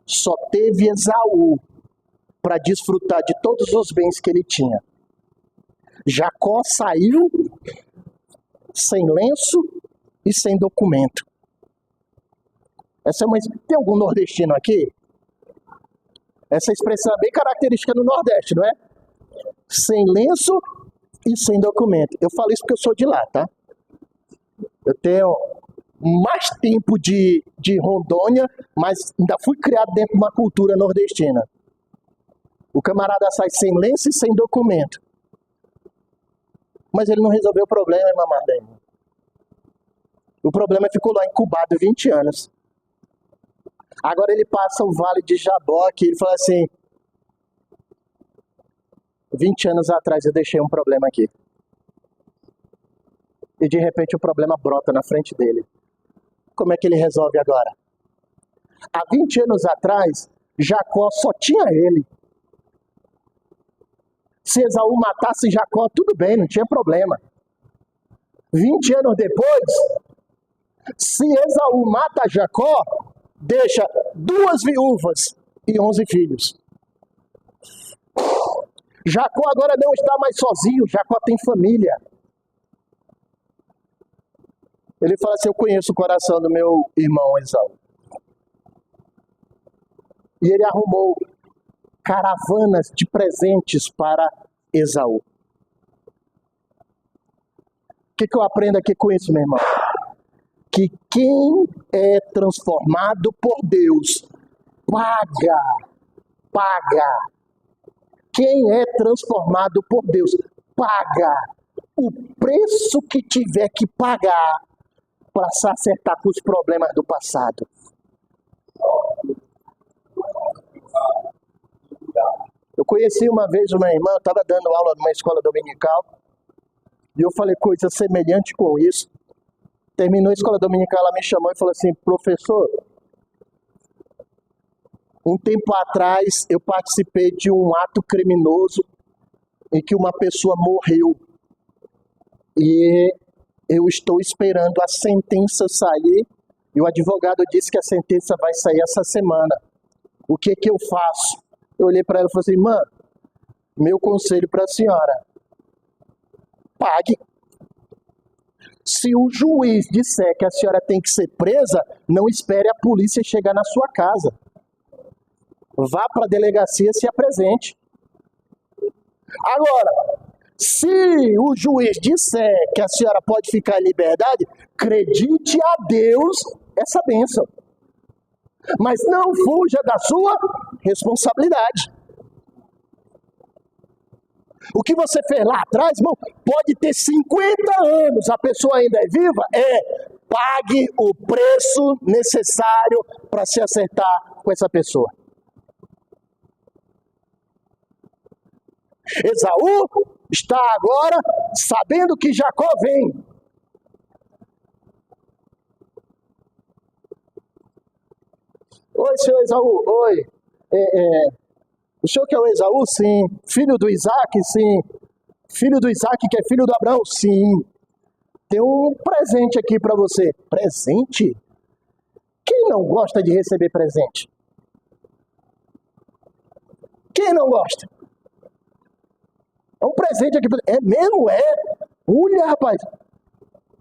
só teve Esaú para desfrutar de todos os bens que ele tinha. Jacó saiu sem lenço e sem documento. Tem algum nordestino aqui? Essa expressão é bem característica do Nordeste, não é? Sem lenço e sem documento. Eu falo isso porque eu sou de lá, tá? Eu tenho mais tempo de Rondônia, mas ainda fui criado dentro de uma cultura nordestina. O camarada sai sem lenço e sem documento. Mas ele não resolveu o problema, irmã Marlene. O problema ficou lá incubado 20 anos. Agora ele passa o vale de Jaboque e ele fala assim: 20 anos atrás eu deixei um problema aqui. E de repente o problema brota na frente dele. Como é que ele resolve agora? Há 20 anos atrás, Jacó só tinha ele. Se Esaú matasse Jacó, tudo bem, não tinha problema. 20 anos depois, se Esaú mata Jacó, deixa 2 viúvas e 11 filhos. Jacó agora não está mais sozinho, Jacó tem família. Ele fala assim: eu conheço o coração do meu irmão Esaú. E ele arrumou caravanas de presentes para Esaú. O que eu aprendo aqui com isso, meu irmão? Que quem é transformado por Deus, paga. Quem é transformado por Deus, paga o preço que tiver que pagar para se acertar com os problemas do passado. Eu conheci uma vez uma irmã, eu estava dando aula numa escola dominical, e eu falei coisa semelhante com isso. Terminou a escola dominical, ela me chamou e falou assim: professor, um tempo atrás eu participei de um ato criminoso em que uma pessoa morreu. E eu estou esperando a sentença sair, e o advogado disse que a sentença vai sair essa semana. O que eu faço? Eu olhei para ela e falei assim: irmã, meu conselho para a senhora, pague. Se o juiz disser que a senhora tem que ser presa, não espere a polícia chegar na sua casa. Vá para a delegacia e se apresente. Agora, se o juiz disser que a senhora pode ficar em liberdade, acredite a Deus essa bênção. Mas não fuja da sua responsabilidade. O que você fez lá atrás, irmão, pode ter 50 anos, a pessoa ainda é viva, pague o preço necessário para se acertar com essa pessoa. Esaú está agora sabendo que Jacó vem. Oi, senhor Esaú, oi. O senhor que é o Esaú? Sim. Filho do Isaac? Sim. Filho do Isaac que é filho do Abraão? Sim. Tem um presente aqui para você. Presente? Quem não gosta de receber presente? Quem não gosta? É um presente aqui. É mesmo? É. Olha, rapaz.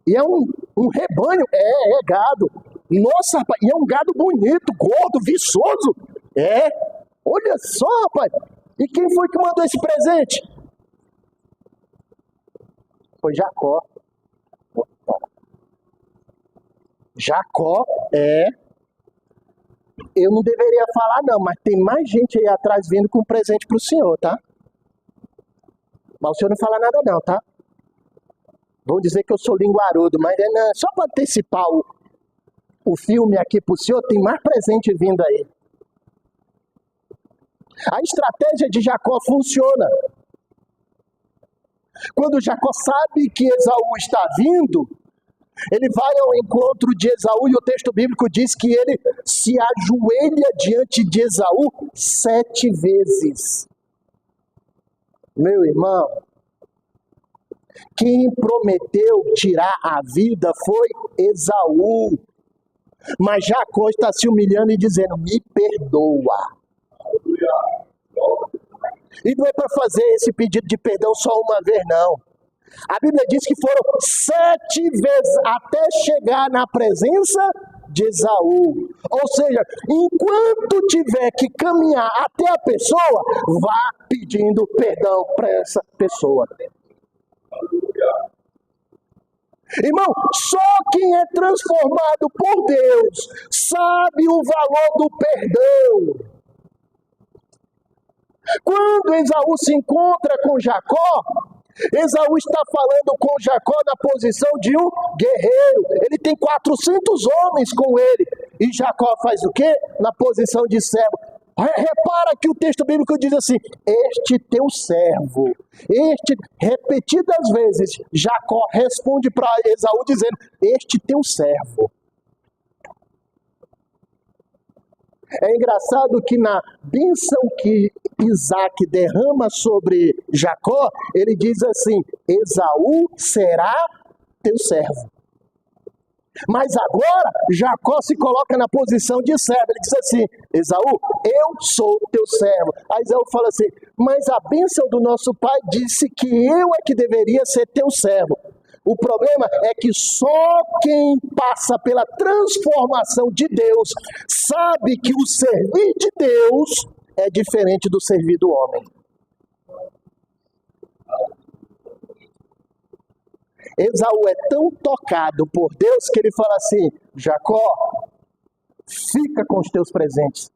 E é um rebanho. É gado. Nossa, rapaz. E é um gado bonito, gordo, viçoso. É. Olha só, rapaz. E quem foi que mandou esse presente? Foi Jacó. Jacó eu não deveria falar não, mas tem mais gente aí atrás vindo com presente pro senhor, tá? Mas o senhor não fala nada não, tá? Vão dizer que eu sou linguarudo, mas não, só para antecipar o filme aqui pro senhor, tem mais presente vindo aí. A estratégia de Jacó funciona. Quando Jacó sabe que Esaú está vindo, ele vai ao encontro de Esaú e o texto bíblico diz que ele se ajoelha diante de Esaú 7 vezes. Meu irmão, quem prometeu tirar a vida foi Esaú. Mas Jacó está se humilhando e dizendo, me perdoa. E não é para fazer esse pedido de perdão só uma vez, não. A Bíblia diz que foram 7 vezes até chegar na presença de Esaú. Ou seja, enquanto tiver que caminhar até a pessoa, vá pedindo perdão para essa pessoa. Irmão, só quem é transformado por Deus sabe o valor do perdão. Quando Esaú se encontra com Jacó, Esaú está falando com Jacó na posição de um guerreiro. Ele tem 400 homens com ele. E Jacó faz o quê? Na posição de servo. Repara que o texto bíblico diz assim, este teu servo. Repetidas vezes, Jacó responde para Esaú dizendo, este teu servo. É engraçado que na bênção que Isaac derrama sobre Jacó, ele diz assim, Esaú será teu servo. Mas agora, Jacó se coloca na posição de servo. Ele diz assim, Esaú, eu sou teu servo. Aí Esaú fala assim, mas a bênção do nosso pai disse que eu é que deveria ser teu servo. O problema é que só quem passa pela transformação de Deus sabe que o servir de Deus é diferente do servir do homem. Esaú é tão tocado por Deus que ele fala assim, Jacó, fica com os teus presentes.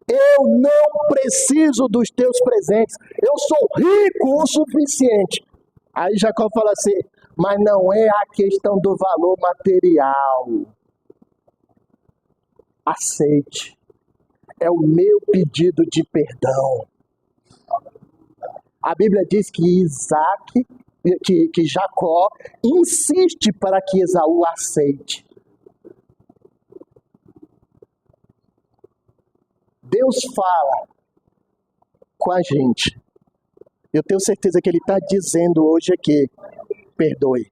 Eu não preciso dos teus presentes. Eu sou rico o suficiente. Aí Jacó fala assim, mas não é a questão do valor material. Aceite. É o meu pedido de perdão. A Bíblia diz que que Jacó insiste para que Esaú aceite. Deus fala com a gente. Eu tenho certeza que Ele está dizendo hoje aqui, perdoe.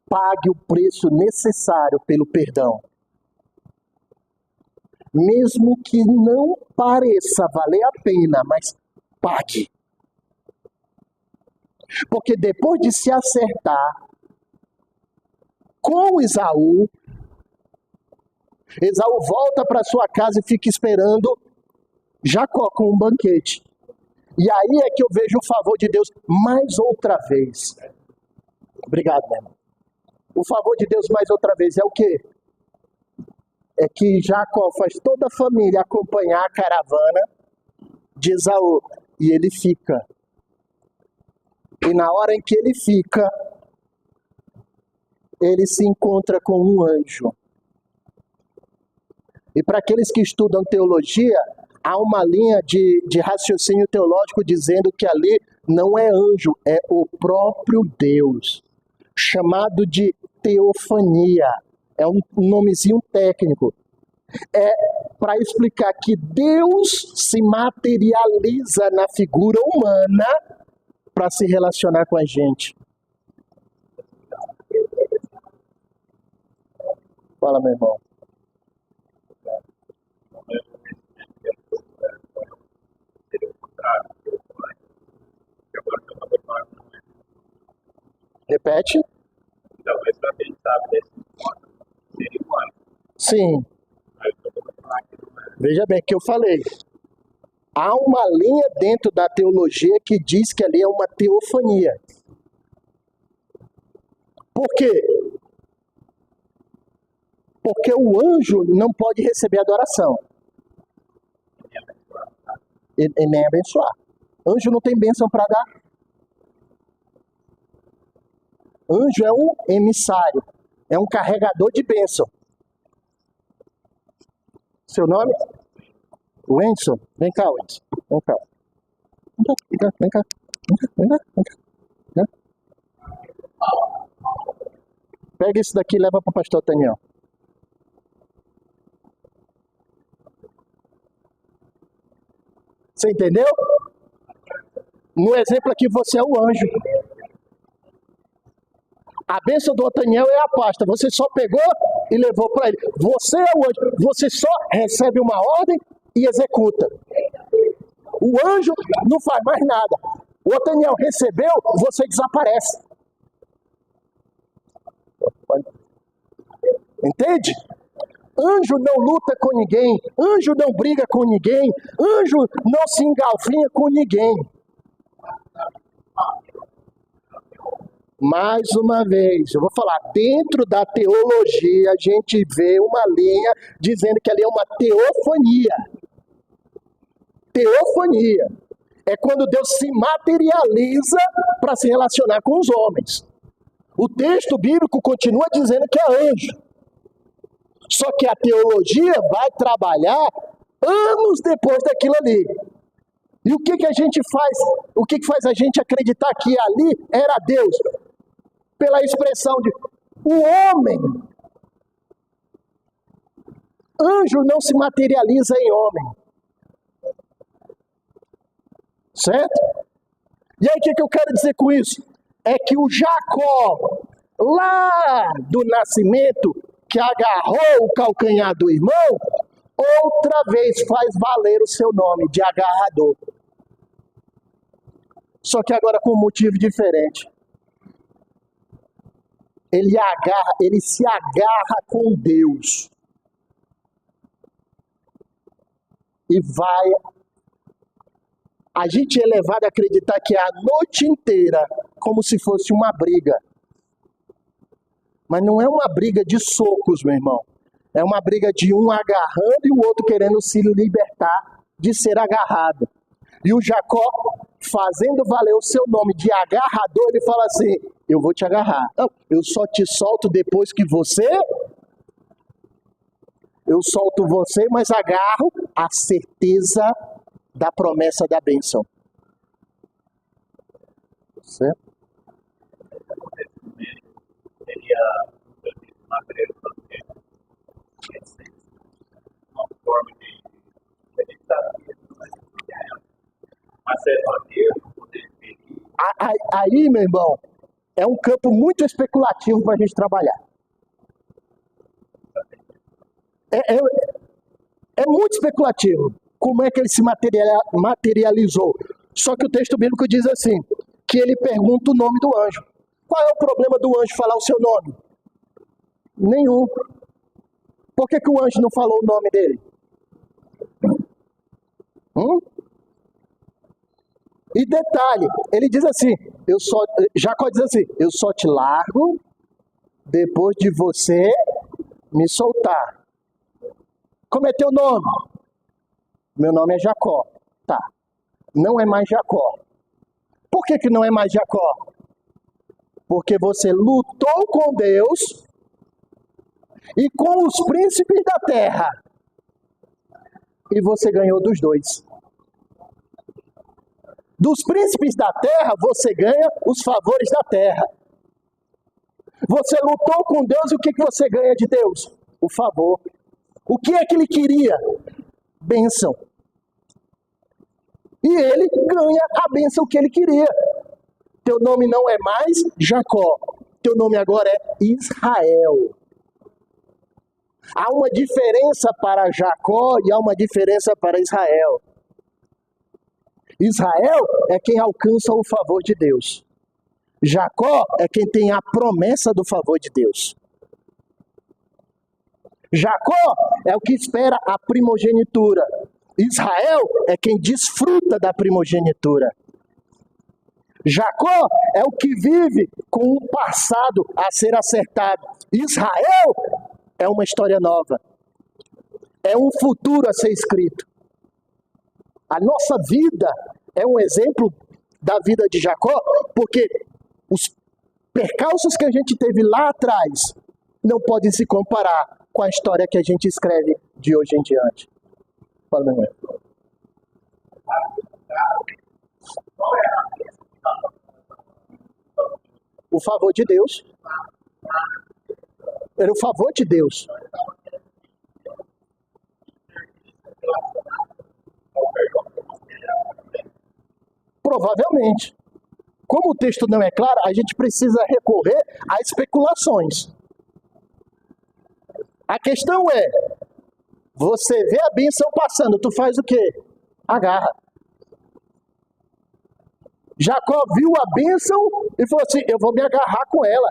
Pague o preço necessário pelo perdão. Mesmo que não pareça valer a pena, mas pague. Porque depois de se acertar com Esaú volta para sua casa e fica esperando Jacó com um banquete. E aí é que eu vejo o favor de Deus mais outra vez. Obrigado, meu irmão. O favor de Deus mais outra vez é o quê? É que Jacó faz toda a família acompanhar a caravana de Esaú. E ele fica. E na hora em que ele fica, ele se encontra com um anjo. E para aqueles que estudam teologia, há uma linha de raciocínio teológico dizendo que ali não é anjo, é o próprio Deus, chamado de teofania. É um nomezinho técnico. É para explicar que Deus se materializa na figura humana para se relacionar com a gente. Fala, meu irmão. Repete. Talvez para quem sabe desse ponto, seria um anjo. Sim. Aí eu vou falar que não é. Veja bem o que eu falei. Há uma linha dentro da teologia que diz que ali é uma teofania. Por quê? Porque o anjo não pode receber adoração. E nem abençoar. Anjo não tem bênção para dar. Anjo é um emissário. É um carregador de bênção. Seu nome? Wenson. Vem cá, Wenson. Vem cá. Vem cá. Vem cá. Vem cá. Vem cá. Vem cá. Pega isso daqui e leva para o pastor Daniel. Você entendeu? No exemplo aqui, você é o anjo. A bênção do Otaniel é a pasta. Você só pegou e levou para ele. Você é o anjo. Você só recebe uma ordem e executa. O anjo não faz mais nada. O Otaniel recebeu, você desaparece. Entende? Anjo não luta com ninguém. Anjo não briga com ninguém. Anjo não se engalfinha com ninguém. Mais uma vez, eu vou falar, dentro da teologia a gente vê uma linha dizendo que ali é uma teofania. Teofania é quando Deus se materializa para se relacionar com os homens. O texto bíblico continua dizendo que é anjo. Só que a teologia vai trabalhar anos depois daquilo ali. E o que a gente faz? O que faz a gente acreditar que ali era Deus? Pela expressão de o homem. Anjo não se materializa em homem. Certo? E aí o que eu quero dizer com isso? É que o Jacó, lá do nascimento, que agarrou o calcanhar do irmão, outra vez faz valer o seu nome de agarrador. Só que agora com um motivo diferente. Ele se agarra com Deus. E vai. A gente é levado a acreditar que é a noite inteira, como se fosse uma briga. Mas não é uma briga de socos, meu irmão. É uma briga de um agarrando e o outro querendo se libertar de ser agarrado. E o Jacó, fazendo valer o seu nome de agarrador, ele fala assim, eu vou te agarrar. Não, eu só te solto depois que você... Eu solto você, mas agarro a certeza da promessa da bênção. Certo? Seria uma forma de Aí, meu irmão, é um campo muito especulativo para a gente trabalhar. É muito especulativo. Como é que ele se materializou? Só que o texto bíblico diz assim, que ele pergunta o nome do anjo. Qual é o problema do anjo falar o seu nome? Nenhum. Por que o anjo não falou o nome dele? E detalhe, ele diz assim, Jacó diz assim, eu só te largo depois de você me soltar. Como é teu nome? Meu nome é Jacó. Tá. Não é mais Jacó. Por que não é mais Jacó? Porque você lutou com Deus e com os príncipes da terra. E você ganhou dos dois. Dos príncipes da terra, você ganha os favores da terra. Você lutou com Deus e o que você ganha de Deus? O favor. O que é que ele queria? Bênção. E ele ganha a bênção que ele queria. Teu nome não é mais Jacó. Teu nome agora é Israel. Há uma diferença para Jacó e há uma diferença para Israel. Israel é quem alcança o favor de Deus. Jacó é quem tem a promessa do favor de Deus. Jacó é o que espera a primogenitura. Israel é quem desfruta da primogenitura. Jacó é o que vive com um passado a ser acertado. Israel é uma história nova. É um futuro a ser escrito. A nossa vida é um exemplo da vida de Jacó, porque os percalços que a gente teve lá atrás não podem se comparar com a história que a gente escreve de hoje em diante. Fala, meu irmão. O favor de Deus. Era o favor de Deus. Provavelmente. Como o texto não é claro, a gente precisa recorrer a especulações. A questão é, você vê a bênção passando, tu faz o quê? Agarra. Jacó viu a bênção e falou assim, eu vou me agarrar com ela.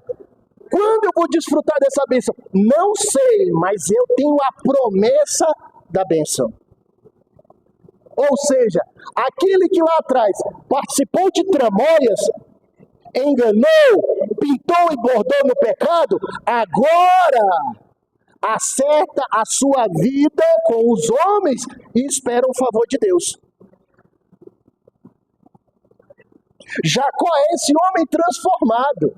Quando eu vou desfrutar dessa bênção? Não sei, mas eu tenho a promessa da bênção. Ou seja, aquele que lá atrás participou de tramóias, enganou, pintou e bordou no pecado, agora acerta a sua vida com os homens e espera o favor de Deus. Jacó é esse homem transformado.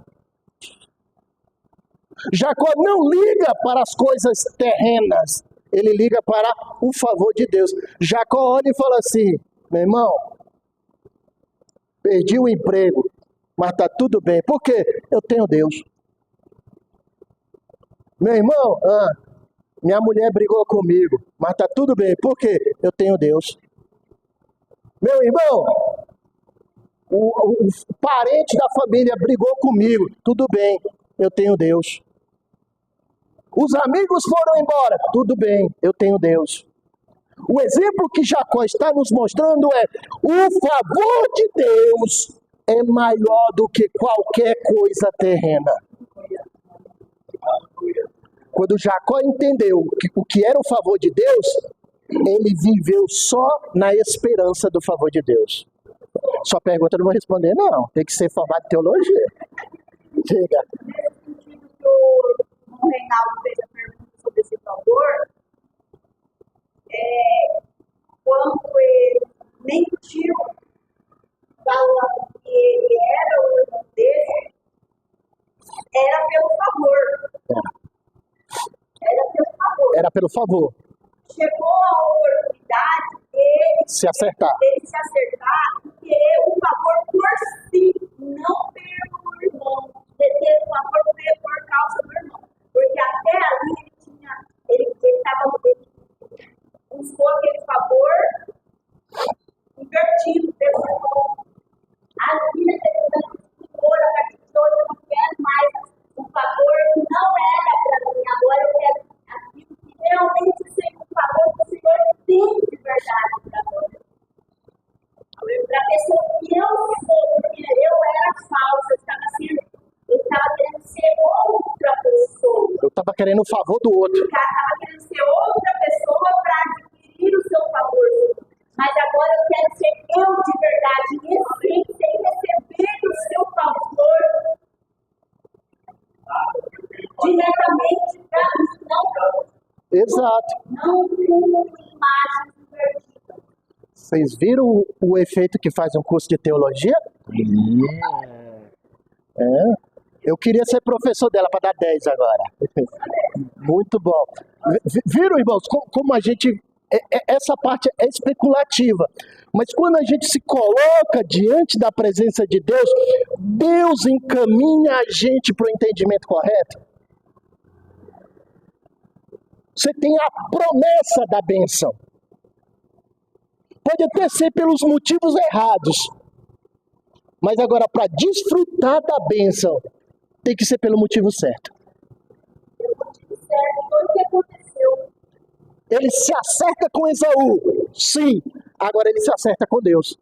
Jacó não liga para as coisas terrenas, ele liga para o favor de Deus. Jacó olha e fala assim, meu irmão, perdi o emprego, mas está tudo bem. Por quê? Eu tenho Deus. Meu irmão, minha mulher brigou comigo, mas está tudo bem. Por quê? Eu tenho Deus. Meu irmão, o parente da família brigou comigo, tudo bem, eu tenho Deus. Os amigos foram embora, tudo bem, eu tenho Deus. O exemplo que Jacó está nos mostrando é: o favor de Deus é maior do que qualquer coisa terrena. Quando Jacó entendeu o que era o favor de Deus, ele viveu só na esperança do favor de Deus. Sua pergunta eu não vou responder, não. Tem que ser formado em teologia. Diga. O Reinaldo fez a pergunta sobre esse favor, quando ele mentiu, falando que ele era o irmão dele, era pelo favor. Era pelo favor. Chegou a oportunidade dele se acertar, e querer o favor por si, não pelo irmão. Ele teve o favor por causa do irmão. Porque até ali ele buscou aquele favor invertido pelo irmão. Ali ele ficou a partir de hoje, eu não quero mais um favor que não era para mim. Agora eu quero aquilo que realmente seja um favor que o Senhor tem de verdade para nós. Para a pessoa que eu sou, porque eu era falsa, eu estava querendo ser outra pessoa. Eu estava querendo o favor do outro. Eu estava querendo ser outra pessoa para adquirir o seu favor. Mas agora eu quero ser eu de verdade, sem receber o seu favor diretamente para mim, não para outro. Exato. Não com imagens invertidas. Vocês viram o efeito que faz um curso de teologia? Eu queria ser professor dela para dar 10 agora. Muito bom. Viram, irmãos, como a gente... Essa parte é especulativa. Mas quando a gente se coloca diante da presença de Deus, Deus encaminha a gente para o entendimento correto. Você tem a promessa da bênção. Pode até ser pelos motivos errados. Mas agora, para desfrutar da bênção, tem que ser pelo motivo certo. Pelo motivo certo, foi o que aconteceu. Ele se acerta com Esaú. Sim. Agora ele se acerta com Deus.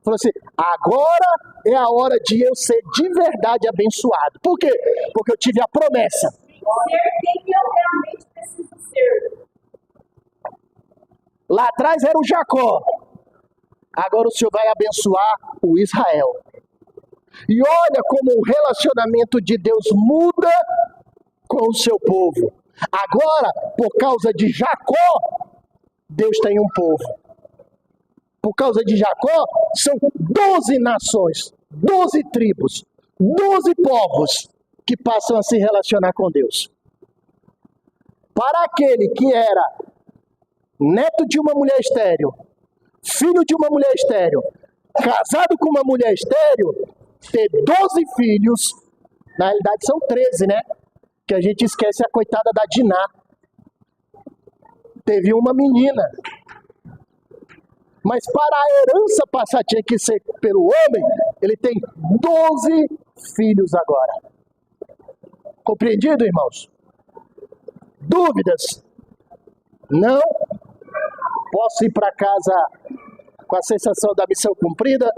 Falou assim, agora é a hora de eu ser de verdade abençoado. Por quê? Porque eu tive a promessa. Ser quem eu realmente preciso ser. Lá atrás era o Jacó. Agora o Senhor vai abençoar o Israel. E olha como o relacionamento de Deus muda com o seu povo. Agora, por causa de Jacó, Deus tem um povo. Por causa de Jacó, são 12 nações, 12 tribos, 12 povos que passam a se relacionar com Deus. Para aquele que era neto de uma mulher estéril, filho de uma mulher estéril, casado com uma mulher estéril, ter 12 filhos, na realidade são 13, né? Que a gente esquece a coitada da Diná. Teve uma menina. Mas para a herança passar tinha que ser pelo homem, ele tem 12 filhos agora. Compreendido, irmãos? Dúvidas? Não? Posso ir para casa com a sensação da missão cumprida?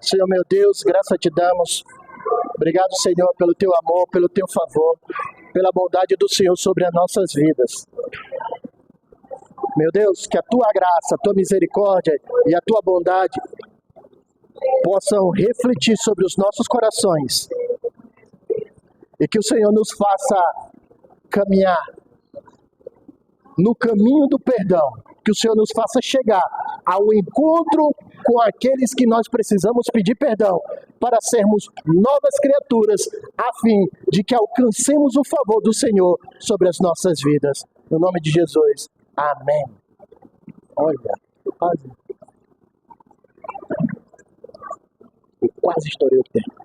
Senhor meu Deus, graça te damos. Obrigado, Senhor, pelo teu amor, pelo teu favor, pela bondade do Senhor sobre as nossas vidas. Meu Deus, que a tua graça, a tua misericórdia e a tua bondade possam refletir sobre os nossos corações e que o Senhor nos faça caminhar no caminho do perdão, que o Senhor nos faça chegar ao encontro com aqueles que nós precisamos pedir perdão para sermos novas criaturas, a fim de que alcancemos o favor do Senhor sobre as nossas vidas. No nome de Jesus. Amém. Olha, eu quase estourei o tempo.